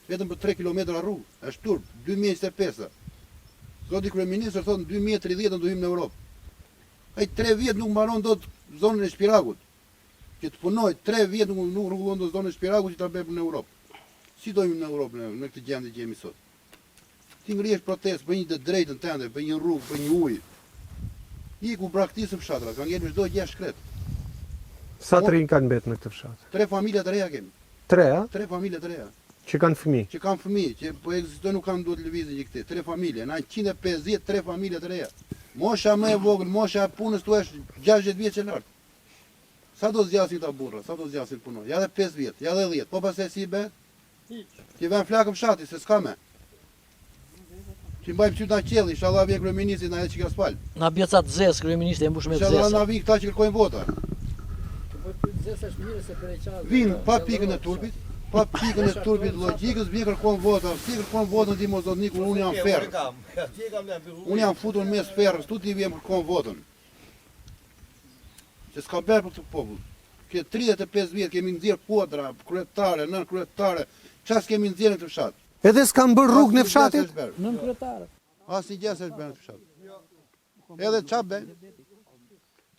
Vetëm për 3 kilometra rrugë, është turp, 2025. Zoti kryeministër thotë në 2030 do hym në Europë. Ai 3 vjet nuk mbaron dot zonën e Shpiragut. Që të punoj 3 vjet nuk rregullon dot zonën e Shpiragut që ta bëjmë në Europë. Si do hym në Europë në këtë gjendje që jemi sot? Ti ngrihesh protestë për një të drejtën tënde, për një rrugë, për një ujë. Iku braktisë fshatra, ka ngjelur çdo gjë shkret. Sa të rinj kanë mbet në këtë fshat? 3 familje të reja kemi. 3, a? 3 familje të reja. Që kanë fëmijë. Që kanë fëmijë, që po ekzistojnë nuk kanë duhet lëvizje që këte. 3 familje, na 150, 3 familje të reja. Mosha më e vogël, mosha e punës tu është 60 vjeç e lart. Sa do zgjasin ta burra, sa do zgjasin punoj? Ja dhe 5 vjet, ja dhe 10. Po pastaj si bëhet? Ti vën flakë fshati se s'ka më. Ti mbajmë qytet na qelli, inshallah vjen kryeministri na që ka spal. Na bjeca të zez, kryeministri e mbush me Inshallah zez. na vin këta që kërkojnë vota. Vin pa pikën e turpit, pa pikën e turpit logjikës, vjen kërkon vota. Si kërkon votën ti mos do niku, unë jam ferr. Unë jam futur në mes ferrës, tu ti vjen kërkon votën. Që s'ka bërë për këtë popull. Që 35 vjet kemi nxjerr kuadra, kryetare, nën kryetare, çfarë kemi nxjerrë në këtë fshat? Edhe s'kan bërë rrugën e fshatit? Nën kryetare. Asnjë gjë s'është bërë në fshat. Edhe çfarë bën?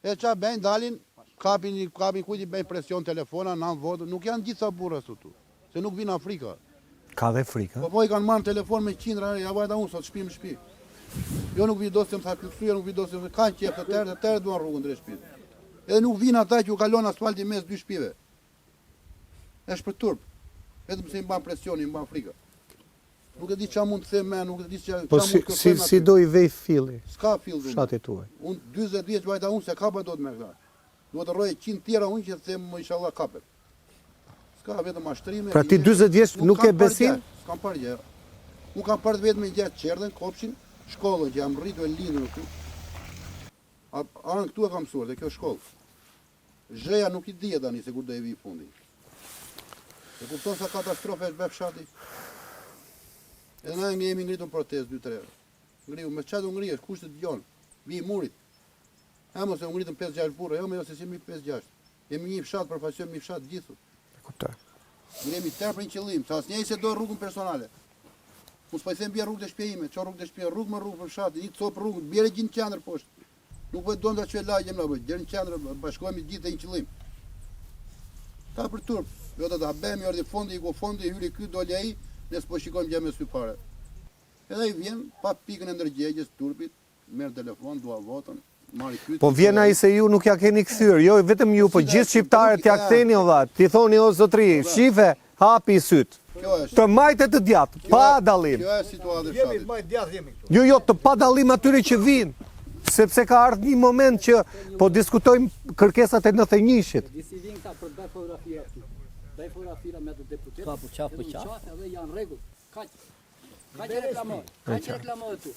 Edhe çfarë bën, dalin kapin kujt i bëjnë presion telefona, nan votë, nuk janë gjitha burra këtu. Se nuk vinë Afrika. Ka dhe frikë. Po i kanë marrë telefon me qindra, ja vajta unë sot shtëpi më shtëpi. Jo nuk vi dosjem tha këtu, nuk vi dosjem, kanë qef të tërë duan rrugën drejt shtëpisë. Edhe nuk vinë ata që u kalon asfalti mes dy shtëpive. Është për turp. Vetëm se i mban presion, i mban frikë. Nuk e di çfarë mund të them më, nuk e di çfarë Po mund të them. si do i vej filli S'ka fill dhunë. fshatit tuaj? Unë 40 vjeç vajta unë se kapa do të me këta. Duhet të rrojë 100 tjera unë që të them inshallah kapet. S'ka vetëm mashtrime. Pra ti 40 vjeç nuk e besim? S'kam parë gjë. Unë kam parë vetëm me gjatë qerdhen, kopshin, shkollën që jam rritur e lindur këtu. Anë këtu e kam mësuar, dhe kjo shkollë. Zheja nuk i di tani se kur do e vi fundi. E kupton sa katastrofe është bërë fshati? Edhe na jemi ngritur protestë 2-3 herë. ngriu, me çfarë do ngrihesh, kush të dëgjon? Vi i murit. Mos e ngritëm 5-6 burra, jo, se si mi 5-6. Jemi një fshat, përfaqësojmë një fshat gjithu. E kuptoj. Jemi tërë për një qëllim, sa asnjëri se do rrugën personale. Unë s'po i them bie rrugë të shtëpia ime, ço rrugë të shtëpia, rrugë më rrugë për fshat, një copë rrugë, bjerë gjithë në qendër poshtë. Nuk po do ndra çoj lagjem na bëj, deri në qendër bashkohemi gjithë një qëllim. Ta për turp, jo ta bëhemi ordi fondi, ku fondi hyri ky doli ai, ne s'po shikojmë gjë me sy fare. Edhe ai vjen pa pikën e ndërgjegjes turpit, merr telefon, dua votën, marri ky. Po vjen ai se ju nuk ja keni kthyer, jo vetëm ju, po gjithë shqiptarët ja ktheni o valla. Ti thoni o zotri, shife, hapi syt. Të majtë të djatë, pa dallim. Kjo është situata e fshatit. Jo, të pa dallim atyre që vinë. Sepse ka ardhur një moment që po diskutojmë kërkesat e 91-shit. Disi vinë këta për të bërë fotografia aty. Bëj fotografia me të deputetë. Ka për qaf për qaf. Edhe janë rregull. Kaq. Kaq reklamoj. Kaq reklamoj tu.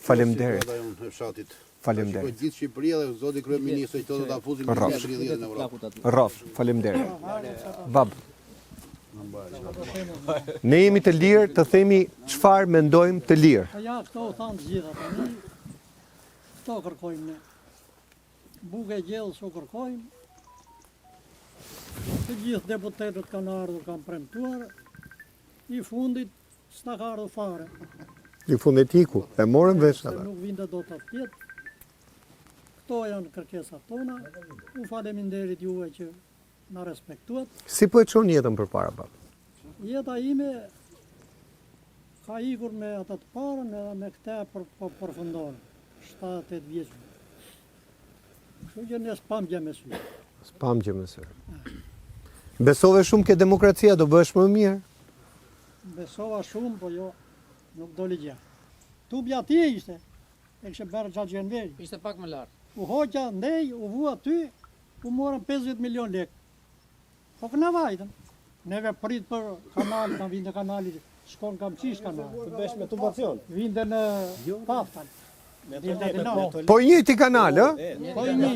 Faleminderit. E fshatit. Faleminderit. Gjithë Shqipëria dhe zoti kryeministri këto do ta fuzin në 30 në Europë. Rrof, faleminderit. Bab. Ne jemi të lirë të themi çfarë mendojmë të lirë. Ja, këto thanë gjitha tani. Këto kërkojmë ne. Bukë e gjellë s'u kërkojmë. Të gjithë deputetët kanë ardhur, kanë premtuar. I fundit s'na ka ardhur fare. I fundit iku, e morën vesh Se ata. nuk vinte do të tjetë. Këto janë kërkesat tona. U faleminderit juve që na respektuat. Si po e çon jetën përpara bab? Jeta ime ka ikur me atë të parën edhe me këte po përfundon. 7-8 vjeç. Kështu që ne s'pam gjë me sy. S'pam gjë me sy. Besove shumë ke demokracia do bëhesh më mirë. Besova shumë, po jo, nuk doli gjë. Tubja ti ishte, e kështë bërë gjatë gjenveri. Ishte pak më lart. U hoqa ndej, u vua ty, u morën 50 milion lek. Po këna vajtën. Neve prit për kanal, kanë vinde kanali, shkon kam qish kanal. Të bësh me tubacion. Vinde në Paftan. Po i njëjti kanal, ë? Po i një,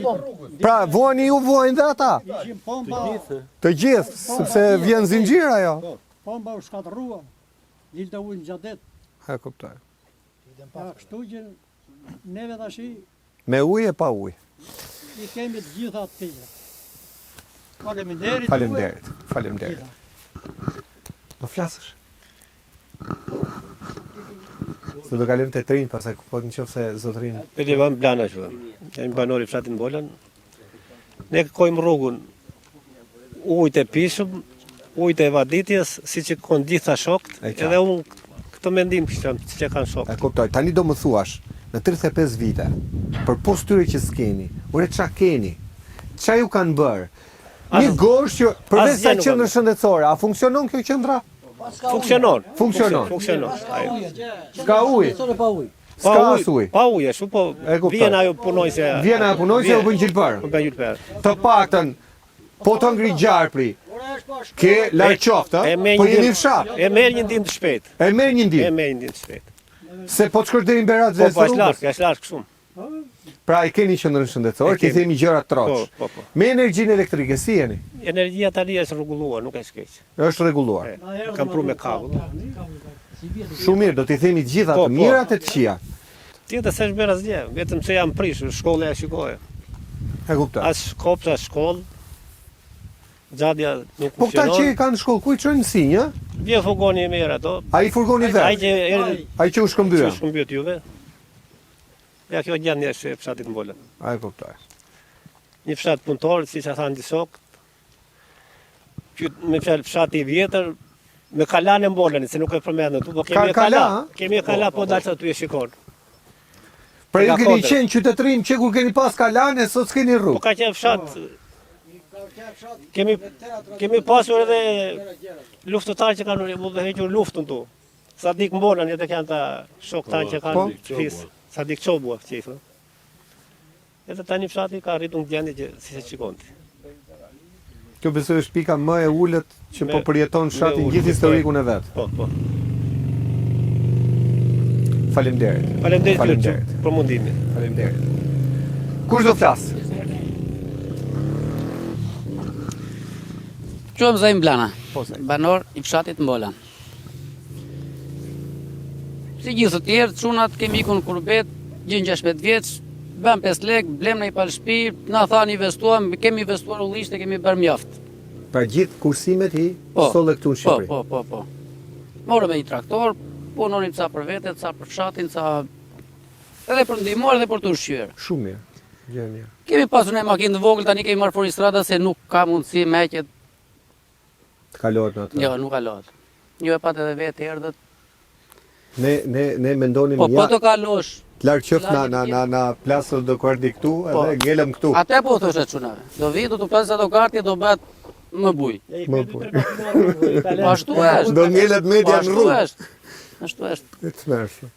Pra, vuani ju, vuajnë dhe ata. ishim pomba, Të gjithë, sepse vjen zinxhir ajo. pomba u shkatërrua. Lilte ujnë gjadet. Ha kuptoj. Ja, kështu që neve tashi Me ujë e pa ujë. i kemi të gjitha të tjera. Faleminderit. Faleminderit. Faleminderit. Do flasësh? Se do kalojmë te trinj, pastaj po nëse zotrin. Edhe vam plana që. Kemi banori fshatin Bolan. Ne kërkojmë rrugën ujtë e pishëm, ujtë e vaditjes, siç e kanë gjitha shokët, E qartë. edhe unë këtë mendim kisha, siç e kanë E shokët. kuptoj. Tani do më thuash, në 35 vite, për post tyre që s'keni, ure qa keni, qa ju kanë bërë? Një gosh që përveç asgjë sa nuk qendrë kanë. shëndetësore, a funksionon kjo qendra? Funksionon. Funksionon. Funksionon. Ajo. S'ka ujë. Sot e pa ujë. S'ka as ujë. Pa ujë, ashtu po E kuptoj. vjen ajo punojse. Vjen ajo punojse u bën gjilpër. Po bën gjilpër. Të paktën, po të ngri gjarpri, ke larg qoftë, E merr po një jeni ndim- fshat. E merr një ndim të shpejt. E merr një E ndim. merr një ndim të shpejt. Se po të shkosh deri në Berat Po vetë po është larg, rrugës. është larg shumë. Pra i keni qendrën shëndetësore, E ti kemi. themi gjëra troç. Po. Me energjinë elektrike si jeni? Energjia tani është rregulluar, nuk është keq. Është rregulluar. Kam pru me kabull. Shumë mirë, do t'i themi të gjitha Po, të mirat e të këqija. Tjetër se është bërë asgjë, vetëm se jam prish, shkolla e shikoje. E kuptoj. As kopsh, as shkollë. Gjadja nuk Po këta që funksionon. kanë shkollë, ku i çojnë mësinj, ë? Vje furgoni e merr ato. Ai furgoni Ai vet. që erdhi Ai që u shkëmbyer. që shkëmbyet juve. Ja kjo gjendje është e fshatit Mbola. Ai kuptoj. Një fshat punëtor, siç e thanë disa që me fjalë fshati i vjetër me kalan e Mbolën, se nuk e përmendën tu, po kemi e Kala, kala. ha? Kemi e kala po dalë aty e shikon. Pra ju Nga keni kodra. qenë qytetërim që kur keni pas kalane, sot s'keni Po rrugë. ka qenë fshat. Kemi pasur edhe luftëtarë që kanë hequr luftën tu. Sa dik Mbolën, edhe kanë ta shok tanë që Po. kanë fis. Sa dik çobua që i thonë. Edhe tani fshati ka arritur në gjendje që si se shikonti. Kjo besoj është pika më e ulët që po Me- përjeton fshati me në ulët, gjithë historikun e vet. Po, po. Faleminderit. Faleminderit Faleminderit. për mundimin. Faleminderit. Kush do flas? Quhem Zajm Blana, Po se. banor i fshatit Mbola. Si gjithë të tjerë, çunat kemi ikun në kurbet, gjën 16 vjeç, bëm 5 lek, blem në i palë shtëpi, na thanë investuam, kemi investuar ullisht e kemi bërë mjaft. Pra gjithë kursimet i solle këtu në Shqipëri. Po. Morëm një traktor, punonim ca për vete, ca për fshatin, ca edhe për ndihmuar edhe për të ushqyer. Shumë mirë. Gjë mirë. Kemi pasur një makinë të vogël, tani kemi marrë fori strada se nuk ka mundësi me që të kalohet në atë. Jo, nuk kalohet. Ju e pat edhe vetë erdhët. Ne mendonim po të kalosh. Të larë qëf na plasë do karti këtu edhe ngelëm këtu. Ate po thoshe çunave. Do vi, do të plasë ato karti, do bëhet më buj. Ashtu është. Do ngelet media në rrugë. Ashtu është. E të mërshë.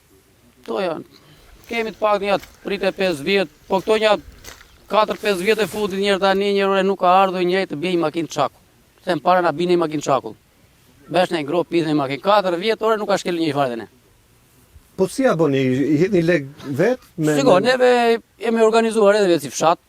To janë. Kemi të pak një pritë 5 vjet, po këto një 4-5 vjet e fundit njërë tani njërë nuk ka ardhur njëri të bëj makinë çakull. Se më para na bini makinë çakull. Besh në grop pithë në makinë 4 vjet ore nuk ka shkel një fare ne. Po si a bëni, i hedhni lek vet me Shiko, neve jemi organizuar edhe vetë si fshat.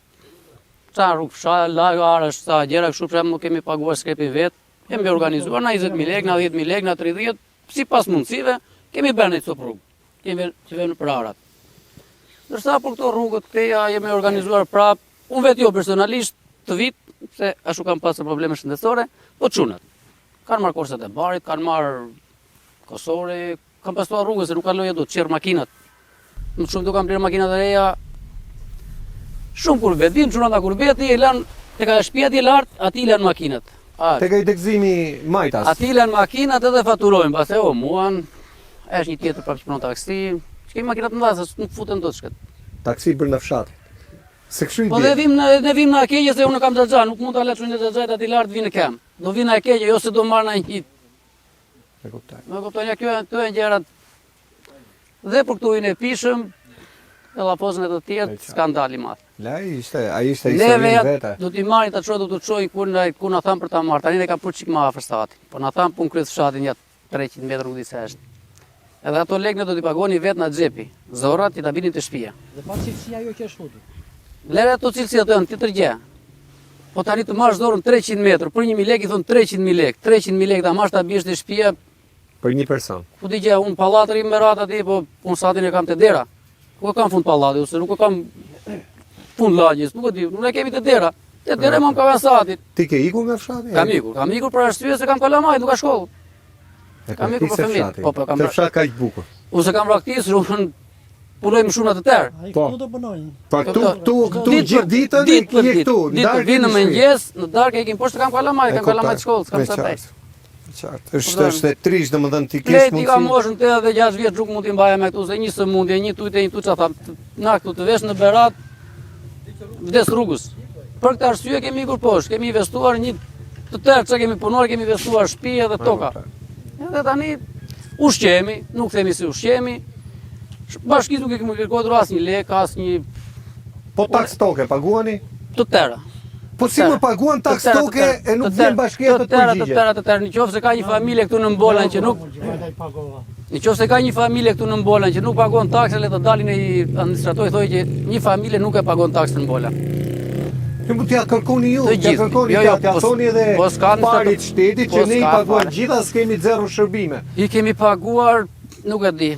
Sa rrugë fshat, larg arash, sa gjëra kështu për nuk kemi paguar skrepi vet. Jemi organizuar na 20.000 lekë, na 10.000 lekë, na 30, sipas mundësive, kemi bërë në këto rrugë. Kemi në për arat. Ndërsa për këto rrugët teja jemi organizuar prap, unë vetë jo personalisht të vit, se ashtu kam pasur probleme shëndetësore, po çunat. Kanë marrë korset e barit, kanë marrë kosore, kanë pastruar rrugën se nuk kaloj dot, çerr makinat. Më shumë do kam blerë makinat e reja. Shumë kurbet, vin çunat nga kurbeti, e lan tek shtëpia e lart, aty lan makinat. Tek ai degëzimi Majtas. Aty lan makinat edhe faturojnë, pastaj muan, është një tjetër prapë punon taksi. Kemi makinat të mëdha, nuk futen dot shket. Taksi për në fshat. Se kështu i po ne vim në Akeqe se unë kam xhaxha, nuk mund ta lësh në xhaxha aty lart vinë kem. Do vinë në Akeqe, jo se do marr në një. E kuptoj. Më kupton ja këto janë gjërat. Dhe për këtu e pishëm, edhe apozën e të tjerë, skandal i madh. Ai ishte histori vetë. Do t'i marrin ta çojë, do të çojë ku na than për ta marr. Tani ne ka për çik më afër stati. Po na than pun kryet fshatin ja 300 metra rrugë disa është. Edhe ato lekë ne do t'i pagoni vetë në xhepi. Zorrat ti ta vinin te shtëpia. Dhe pa cilësia jo që është futur. Lere ato cilësia ato janë tjetër gjë. Po tani të marrësh dorën 300 metrë, për 1.000 lekë i thon 300.000 lekë. 300.000 lekë ta marrësh ta biesh te shtëpia për një person. Po di gjë, un pallatri me rat aty, po un satin e kam te dera. Ku kam fund pallati ose nuk kam fund lagjes, nuk e di, nuk e kemi te dera. Te dera më ka satit. Ti ke ikur nga fshati? Kam ikur për arsye se kam kalamaj, nuk ka shkollë. Kam ikur për fëmijë. Po kam. Te fshat kaq bukur. Ose kam raktisur, un punoj më shumë atë tërë. Ai këtu do punojnë. Po këtu gjithë ditën je këtu. Darkë vinë në mëngjes, në darkë e kim poshtë kam kalamaj, kam kalamaj të shkollës, kam sa prej. Qartë. Është trisht domethënë ti kesh mundsi. Ti ka moshën te edhe 6 vjet rrugë mund t'i mbaja me këtu se një sëmundje, një tujtë, një tuça tham. Na këtu të vesh në Berat vdes rrugës. Për këtë arsye kemi ikur poshtë, kemi investuar një të tërë çka kemi punuar, kemi investuar shtëpi edhe toka. Edhe tani ushqemi, nuk themi se ushqemi. Bashkisë nuk e kemi kërkuar asnjë lek, asnjë. Po taks toke paguani? Të tëra. Po si më paguan taks toke e nuk vjen bashkia të përgjigje? Të tëra, nëse ka një familje këtu në Mbolan që nuk nëse ka një familje këtu në Mbolan që nuk pagon taksën, le të dalin ai administratori thojë që një familje nuk e pagon taksën në Mbolan. Ju mund t'ja kërkoni ju, t'ja kërkoni, t'ja thoni edhe parit shtetit që ne i paguar gjitha s'kemi zero shërbime. I kemi paguar, nuk e di.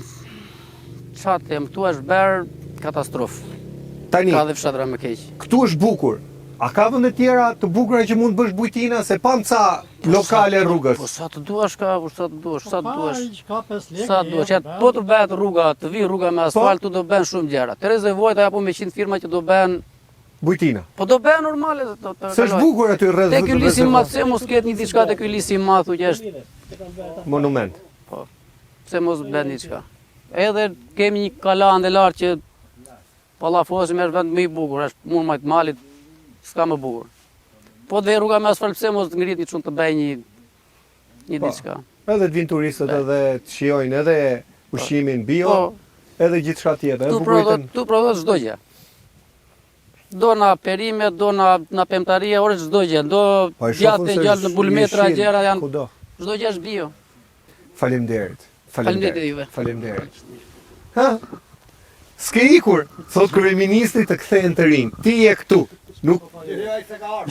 Çfarë them, këtu është bërë katastrofë. Tani, ka dhe fshatra më keq. Këtu është bukur. A ka vende tjera të bukura që mund bësh bujtina se pam ca lokale rrugës? Po sa të duash ka, sa të duash. Sa të duash. Po të bëhet rruga, të vi rruga me asfalt, tu do bën shumë gjëra. Tereze Vojta apo me 100 firma që do bën bujtina. Po do bën normale do të. S'është bukur aty rreth. Te ky lisi më se mos ketë një diçka te ky lisi më thu që është monument. Po. Pse mos bën diçka? Edhe kemi një kalandë lart që pallafosi më është vend më i bukur, është mund më të malit, s'ka më bukur. Po dhe rruga me asfalt pse mos ngrit një çun të bëj një diçka. Edhe të vinë turistët edhe të shijojnë edhe ushqimin bio, edhe gjithçka tjetër, edhe bukuritën. Tu prodhon çdo gjë. Do na perime, do na pemtaria, ore çdo gjë, do gjatë gjallë në bulmetra gjëra janë. Çdo gjë është bio. Faleminderit. Faleminderit. Ha? S'ke ikur, thot kryeministri të kthehen të rinj. Ti je këtu. Nuk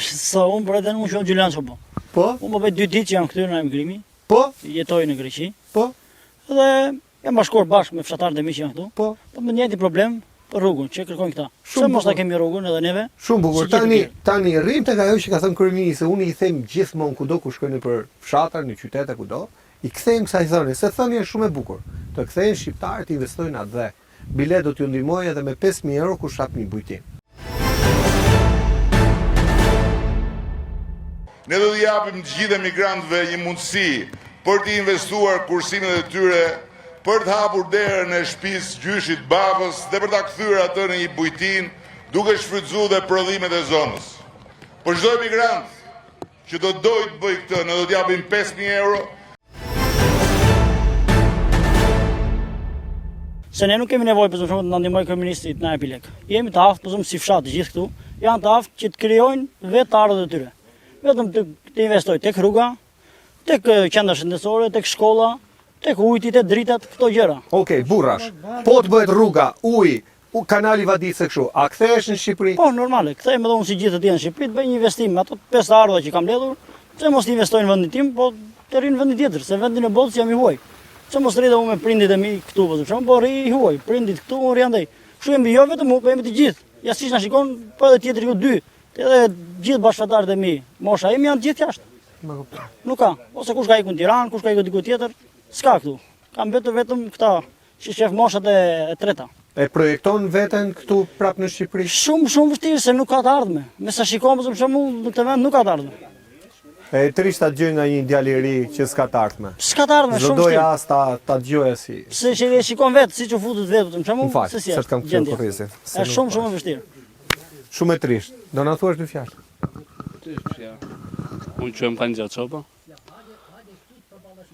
sa unë për edhe unë shumë Gjulian Çobo. Po? Unë më bëj 2 ditë që jam këtu në emigrimi. Po? Jetoj në Greqi. Po? Dhe Jam bashkor bashkë me fshatarët e mi që janë këtu. Po. Po me njëjtin problem për rrugën që kërkojnë këta. Pse mos ta kemi rrugën edhe neve? Shumë bukur. Si gjithë Tani rrim tek ajo që ka thënë kryeministri, unë i them gjithmonë kudo ku shkojnë për fshatar, në qytete kudo, i kthejmë kësaj thënie, se thënia është shumë e bukur. Të kthehen shqiptarët, investojnë atë dhe bilet do t'ju ndihmojë edhe me 5.000 euro kush hap një bujtim. Ne do t'i japim të gjithë emigrantëve një mundësi për të investuar kursimet e tyre, për të hapur derën e shtëpisë gjyshit babës dhe për ta kthyer atë në një bujtin, duke shfrytzuar dhe prodhimet e zonës. Për çdo emigrant që do dojë të bëjë këtë, ne do t'i japim 5.000 euro. Se ne nuk kemi nevojë për shkak të na ndihmoj kryeministri të na japi lek. Jemi të aftë, për si fshat të gjithë këtu, janë të aftë që të krijojnë vetë ardhët e tyre. Vetëm të investojnë tek rruga, tek qendra shëndetësore, tek shkolla, tek ujti, tek dritat, këto gjëra. Okej, burrash. Po të bëhet rruga, uji, kanali Vadicë kështu, a kthehesh në Shqipëri? Po, normale, kthehemi edhe unë si gjithë të tjerë në Shqipëri, të bëj një investim, ato 5 ardha që kam mbledhur, pse mos investojnë në vendin tim, po të rinë në vendin tjetër, se vendin e botës jam i huaj. Pse mos rri dhe unë me prindit e mi këtu, për shembull, po rri i huaj, prindit këtu, unë rri andaj. Kështu jemi jo vetëm unë, po jemi të gjithë. Ja siç na shikon, po edhe tjetri ju dy. Edhe gjithë bashkëtarët e mi, mosha im janë gjithë jashtë. Nuk ka, ose kush ka ikur në Tiranë, kush ka ikur diku tjetër, s'ka këtu. Kam vetëm këta që shef moshat e treta. E projekton veten këtu prapë në Shqipëri? Shumë vështirë se nuk ka të ardhme. Me sa shikon për shembull në këtë vend nuk ka të ardhme. E trisht ta dëgjoj nga një djalë i ri që s'ka të ardhme. S'ka të ardhme, shumë vështirë. vështirë. As ta dëgjoja si. Se që e shikon vetë, siç u futet vetë për shembull, se si është. S'kam këtë kurrizin. Është shumë e vështirë. Shumë e trisht. Do na thuash dy fjalë? Unë quhem Kanxha Çopa.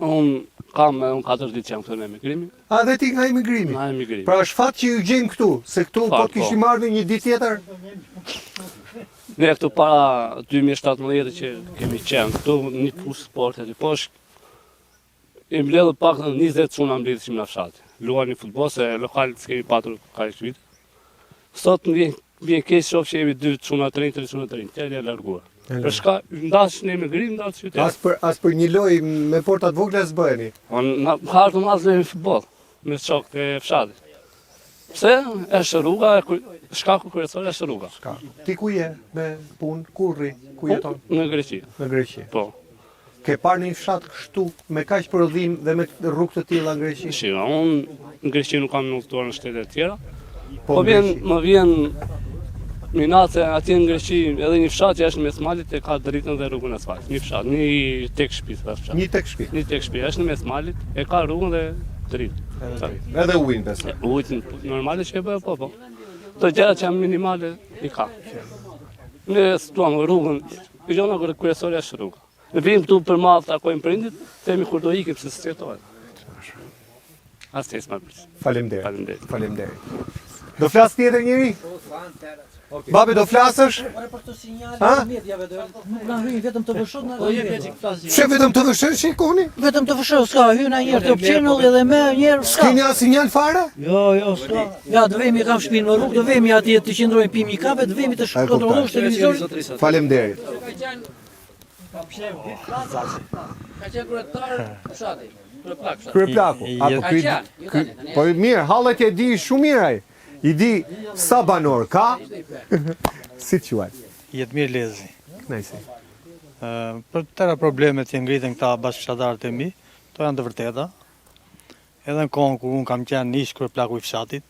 Unë kam 4 ditë që jam këtu në emigrim. A dhe ti nga emigrimi? Nga emigrimi. Pra është fat që ju gjejmë këtu, se këtu po të kishim marrë një ditë tjetër. Ne këtu para 2017 që kemi qenë këtu një fushë sporte aty poshtë. I mbledhë pak 20 çuna mbledhshim në fshat. Luani futboll se lokal s'kemi patur kaq vite. Sot vjen keq shoh që jemi 2 çuna 3 çuna 3. Tjerë janë larguar. Për shka ndash në emigrim, ndash qytet. As për një lojë me portat vogla s'bëheni. Unë hartëm as në futboll me shokët e fshatit. Pse? Është rruga, shkaku kryesor është rruga. Ti ku je me punë, ku rri, ku jeton? Në Greqi. Në Greqi. Po. Ke parë një fshat kështu me kaq prodhim dhe me rrugë të tilla në Greqi? Shiko, unë në Greqi nuk kam udhëtuar në shtete të tjera. Po më vjen minace atje në Greqi, edhe një fshat që është në mes malit e ka dritën dhe rrugën asfalt. Një fshat, një tek shtëpi, fshat. Një tek shtëpi. Një tek shtëpi, është në mes malit, e ka rrugën dhe dritë. Edhe ujin besoj. Ujin normale që e bëjë, po. Të gjërat që janë minimale i ka. Ne stuam rrugën, gjona kryesore është rruga. Ne vim këtu për madh takojmë prindit, themi kur do ikim se s'jetohet. As t'es më pris. Faleminderit. Do flas tjetër njëri? Babi do flasësh? Për të sinjale të medjave, nuk na hyjnë vetëm të vëshot në media. Çe vetëm të vëshot shikoni? Vetëm të vëshot, s'ka hyn ajër të opçenull edhe më njëherë s'ka. Keni as sinjal fare? Jo, s'ka. Ja, do vemi kam shtëpinë në rrugë, do vemi atje të qëndrojmë pimi kafe, do vemi të kontrollosh televizorin. Faleminderit. Ka qenë kryetar fshati. Kryeplaku. Po mirë, hallet e di shumë mirë ai. I di sa banor ka. Si quaj? Jetë mirë lezi. Kënaqësi. Për tëra problemet që ngritën këta bashkëshortarët e mi, to janë të vërteta. Edhe në kohën kur unë kam qenë ish kryeplaku i fshatit,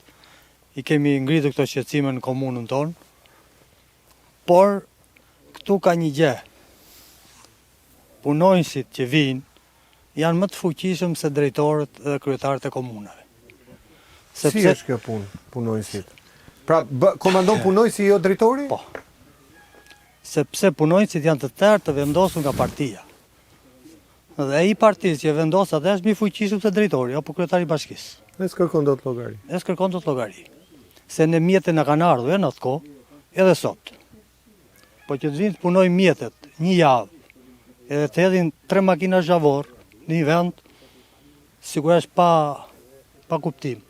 i kemi ngritur këto shqetësime në komunën tonë. Por këtu ka një gjë. Punonjësit që vinë janë më të fuqishëm se drejtorët dhe kryetarët e komunave. Si është kjo punë, punonjësit? Pra, komandon punonjësi jo drejtori? Po. Sepse punonjësit janë të tërë të vendosur nga partia. Dhe i partisë që vendos atë është më i fuqishëm se drejtori apo kryetari i bashkisë. Ne s'kërkon dot llogari. Ne s'kërkon dot llogari. Se në mjetet na kanë ardhur në atë kohë, edhe sot. Po që të vinë të punojnë mjetet një javë, edhe të hedhin 3 makina zhavor në një vend, sigurisht pa kuptim.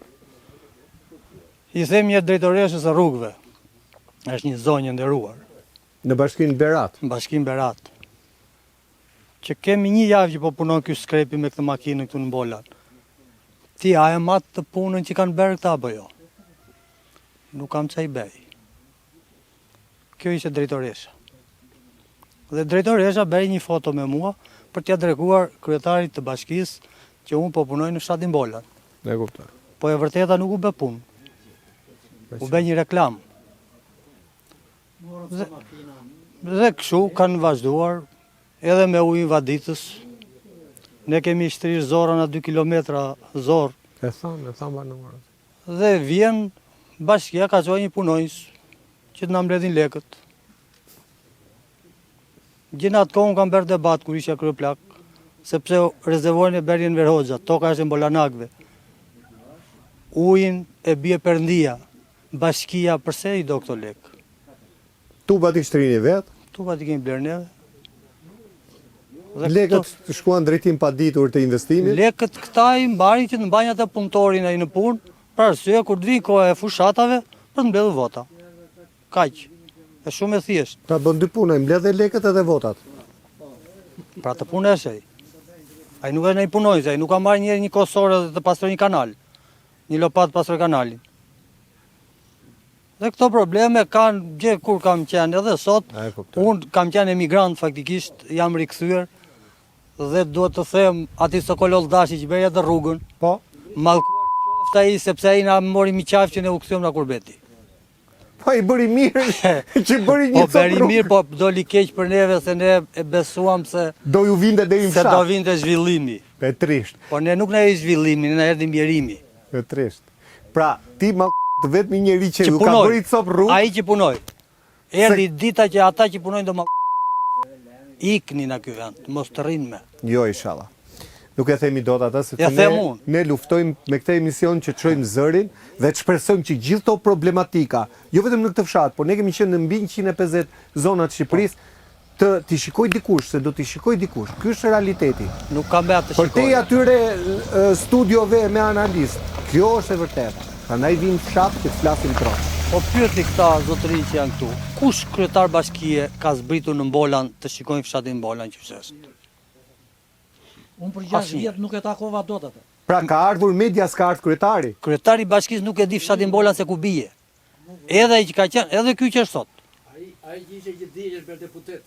I them një drejtoreshës së rrugëve. Është një zonjë e nderuar. Në bashkinë Berat. Në bashkinë Berat. Që kemi një javë që po punon ky skrepi me këtë makinë këtu në Bolan. Ti a e matë të punën që kanë bërë këta apo jo? Nuk kam çaj bëj. Kjo ishte drejtoresha. Dhe drejtoresha bëri një foto me mua për t'ia dreguar kryetarit të bashkisë që unë po punoj në fshatin Bolan. E kuptoj. Po e vërteta nuk u bë punë. U bë një reklam. Dhe kështu kanë vazhduar edhe me ujin vaditës. Ne kemi shtrirë zorën a 2 kilometra zorë. E thanë banorët. Dhe vjen bashkia ka çojë një punojës që të na mbledhin lekët. Gjena atë kohë kam bërë debat kur isha kryeplak, sepse rezervojnë e berjen Verhoxha, toka është e Mbolanakëve. Ujin e bie Perëndia, bashkia përse i do këto lekë? Tubat i shtrini vetë? Tubat i kemi blerë neve. Lekët shkuan drejtim pa ditur të investimit? Lekët këta i mbarin që të mbajnë atë punëtorin ai në punë, për arsye kur të vinë koha e fushatave për të mbledhur vota. Kaq. Është shumë e thjeshtë. Pra bën dy puna, mbledh dhe lekët edhe votat. Pra të punë është ai. Ai nuk është ai punojës, ai nuk ka marrë një kosore dhe të pastroj një kanal. Një lopat pastroj kanalin. Dhe këto probleme kanë gjë kur kam qenë edhe sot. Unë kam qenë emigrant faktikisht, jam rikthyer dhe duhet të them atij Sokololl Dashi që bëri atë rrugën. Po. Mallkuar qoftë ai sepse ai na mori miqafqin e u kthyem nga kurbeti. Po i bëri mirë që bëri një po bëri mirë, po doli keq për neve se ne e besuam se do ju vinte deri në fshat. Se do vinte zhvillimi. E trisht. Po ne nuk na erdhi zhvillimi, ne na erdhi mbjerimi. E trisht. Pra, ti ma të vetmi njeri që ju ka bëri cop rrugë. Ai që punoi. Erdhi dita që ata që punojnë do ma ikni në ky vend, mos të rrinë me. Jo, inshallah. Nuk e themi dot atë, sepse ne luftojmë me këtë emision që të çojmë zërin dhe të shpresojmë që gjithë këto problematika, jo vetëm në këtë fshat, por ne kemi qenë në mbi 150 zona të Shqipërisë, t'i shikoj dikush, se do t'i shikoj dikush. Ky është realiteti. Nuk ka me atë të shikoj. Për te atyre studiove me analist, kjo është e vërtetë. Prandaj vinë në fshat që të flasim tron. Po pyeti këta zotëri që janë këtu. Kush kryetar bashkie ka zbritur në Mbolan të shikojnë fshatin Mbolan që është? Unë për 6 vjet nuk e takova dot atë. Pra ka ardhur media, s'ka ardhur kryetari. Kryetari i bashkisë nuk e di fshatin Mbolan se ku bie. Edhe ai që ka qenë, edhe ky që është sot. Ai ishte që digjen për deputet.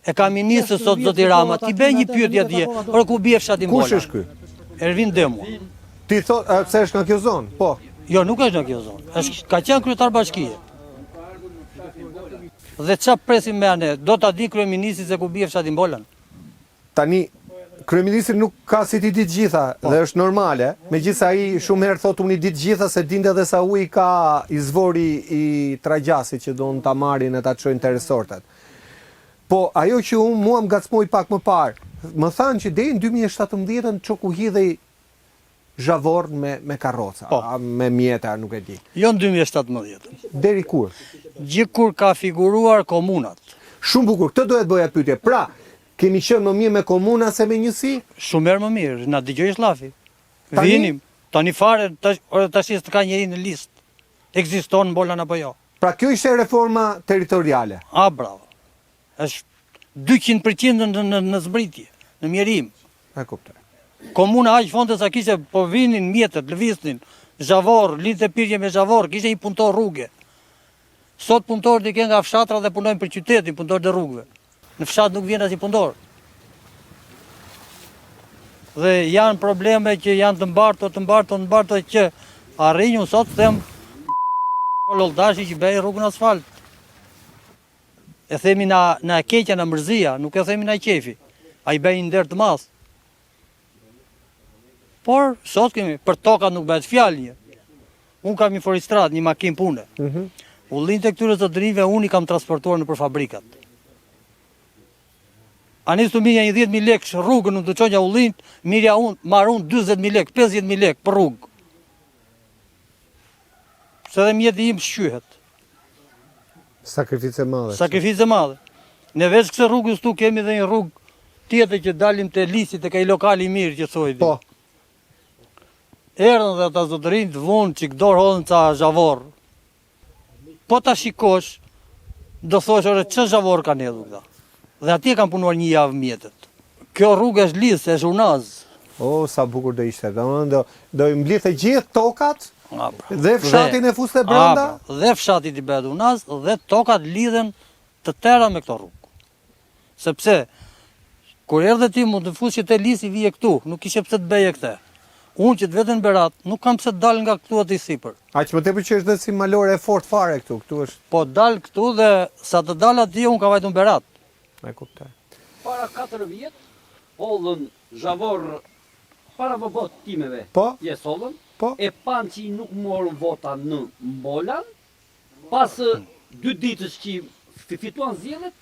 E ka ministër sot zoti Rama, ti bëj një pyetje atje, por ku bie fshati Mbolan? Kush është ky? Ervin Demu. Ti thot pse është në kjo zonë? Po. Jo, nuk është në kjo zonë. Është ka qenë kryetar bashkie. Dhe çfarë presim me anë? Do ta di kryeministri se ku bie fshati Mbolan? Tani kryeministri nuk ka si ti ditë gjitha dhe është normale, megjithëse ai shumë herë thotë unë i ditë gjitha se dinte edhe sa ujë ka izvori i Tragjasit që do ta marrin e ta çojnë te resortet. Po ajo që mua më ngacmoi pak më parë, më thanë që deri në 2017 çoku hidhej zhavor me karroca, me mjeta, nuk e di. Jo në 2017. Deri kur? Gjithkur ka figuruar komunat. Shumë bukur, këtë doja të bëja pyetje. Pra, kemi qenë më mirë me komuna se me njësi? Shumë herë më mirë, na dëgjoj Llafi. Vinim, tani fare, tash të ka njëri në listë. Ekziston Mbolan apo jo? Pra kjo ishte reforma territoriale. Ah, bravo. Është 200% në zbritje, në mjerim. E kuptoj. Komuna aq fonte sa kishte, po vinin mjetet, lëviznin, zhavor, linte pirje me zhavor, kishte një punëtor rrugë. Sot punëtorët i kanë nga fshatra dhe punojnë për qytetin, punëtorët e rrugëve. Në fshat nuk vjen asnjë punëtor. Dhe janë probleme që janë të mbarto që arrinjun sot them Lolldashi që bëj rrugën asfalt. E themi na keqja, na mërzia, nuk e themi na qefi. Ai bëj nder të madh. Por sot kemi për tokat nuk bëhet fjalë një. Un kam një forestrat, një makinë pune. Ullin të këtyre zotërinjve unë i kam transportuar në për fabrikat. Anis të mirja një 10.000 lekë rrugën në të qonja ullin, mirja unë, marë unë 20.000 lekë, 50.000 lekë për rrugë. Se dhe mjetë im shqyhet. Sakrificë madhe. Sakrificë madhe. Ne veç këse rrugës tu kemi dhe një rrugë tjetër që dalim të lisit e ka i lokali mirë që thojdi. Po. Erdhën dhe ata zotërinjë të vonë që këdorë hodhën ca zhavor. Po ta shikosh, do thosh ore që zhavor kanë edhu këta. Dhe atje kanë punuar një javë mjetet. Kjo rrugë është lidhë, se është unazë. O, sa bukur do ishte. Do i mblidhte gjithë tokat dhe fshatin e fuste brenda. Dhe fshati i Bedunas dhe tokat lidhen të tëra me këto rrugë. Sepse kur erdhe ti mund të fushë te Lisi vije këtu, nuk kishe pse të bëje këtë. Unë që të vetën Berat, nuk kam pse të dal nga këtu aty sipër. Aq më tepër që është dhe si malore e fort fare këtu. Këtu është. Po dal këtu dhe sa të dal aty unë ka vajtur Berat. E kuptoj. Para 4 vjet, hollën Zhavor para vobot timeve. Po? Jes hollën. Po? E pan që nuk morën vota në Mbolan, pas 2 ditës që fituan zgjedhjet,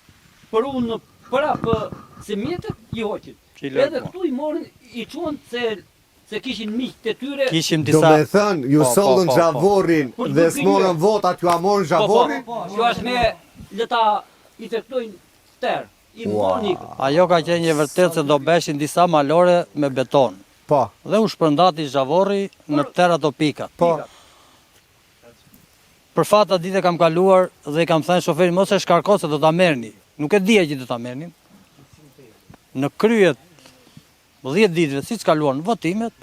për unë prapë se mjetët i hoqin. Edhe këtu i morën, i çuan se kishin miq të tyre. Kishim Do me thënë, ju sollën Zhavorin dhe s'morën votat, ju a morën Zhavorin? Ju është me leta i tektojnë tërë. Ajo ka qenë e vërtet se do beshin disa malore me beton. Po. Dhe u shpërndati Zhavorri në tërë ato pikat. Po. Për fat atë ditë kam kaluar dhe i kam thënë shoferit mos e shkarko se do ta merrni. Nuk e dija që do ta merrnin. Në kryet 10 ditëve siç kaluan votimet,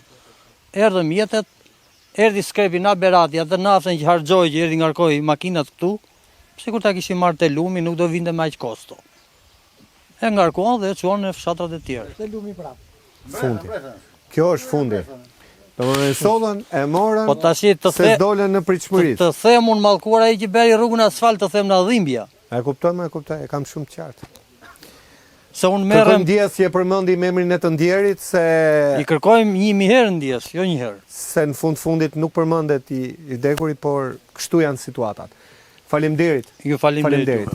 erdhën mjetet, erdhi skrepi na Berati, atë naftën që harxhoi që erdhi ngarkoi makinat këtu, sikur ta kishin marrë te lumi, nuk do vinte me aq kosto. E ngarkuan dhe e çuan në fshatrat e tjerë. Te lumi prap. Fundi. Kjo është fundi. Domethënë sollën e morën Po tash se dolën në pritshmëri. Të them unë mallkuar ai që bëri rrugën asfalt të them na dhimbja. E kuptoj, e kam shumë qartë. Se unë merrem Ndjes që e përmendi me emrin e të ndjerit se i kërkojmë 1000 herë Ndjes, jo një herë. Se në fundit nuk përmendet i dekuri, por kështu janë situatat. Faleminderit. Ju faleminderit.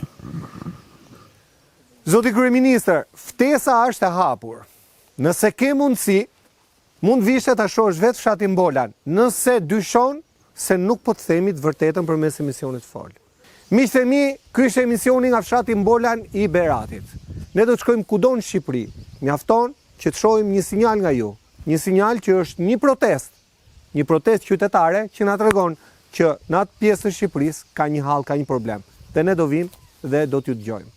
Zoti kryeministër, ftesa është e hapur. Nëse ke mundësi, mund vishte ta shohësh vetë fshatin Bolan, nëse dyshon se nuk po të themi të vërtetën përmes emisionit fol. Miqtë e mi, ky është emisioni nga fshati Bolan i Beratit. Ne do të shkojmë kudo në Shqipëri. Mjafton që të shohim një sinjal nga ju. Një sinjal që është një protestë qytetare që na tregon që në atë pjesë të Shqipërisë ka një hall, ka një problem. Dhe ne do vim dhe do t'ju dëgjojmë.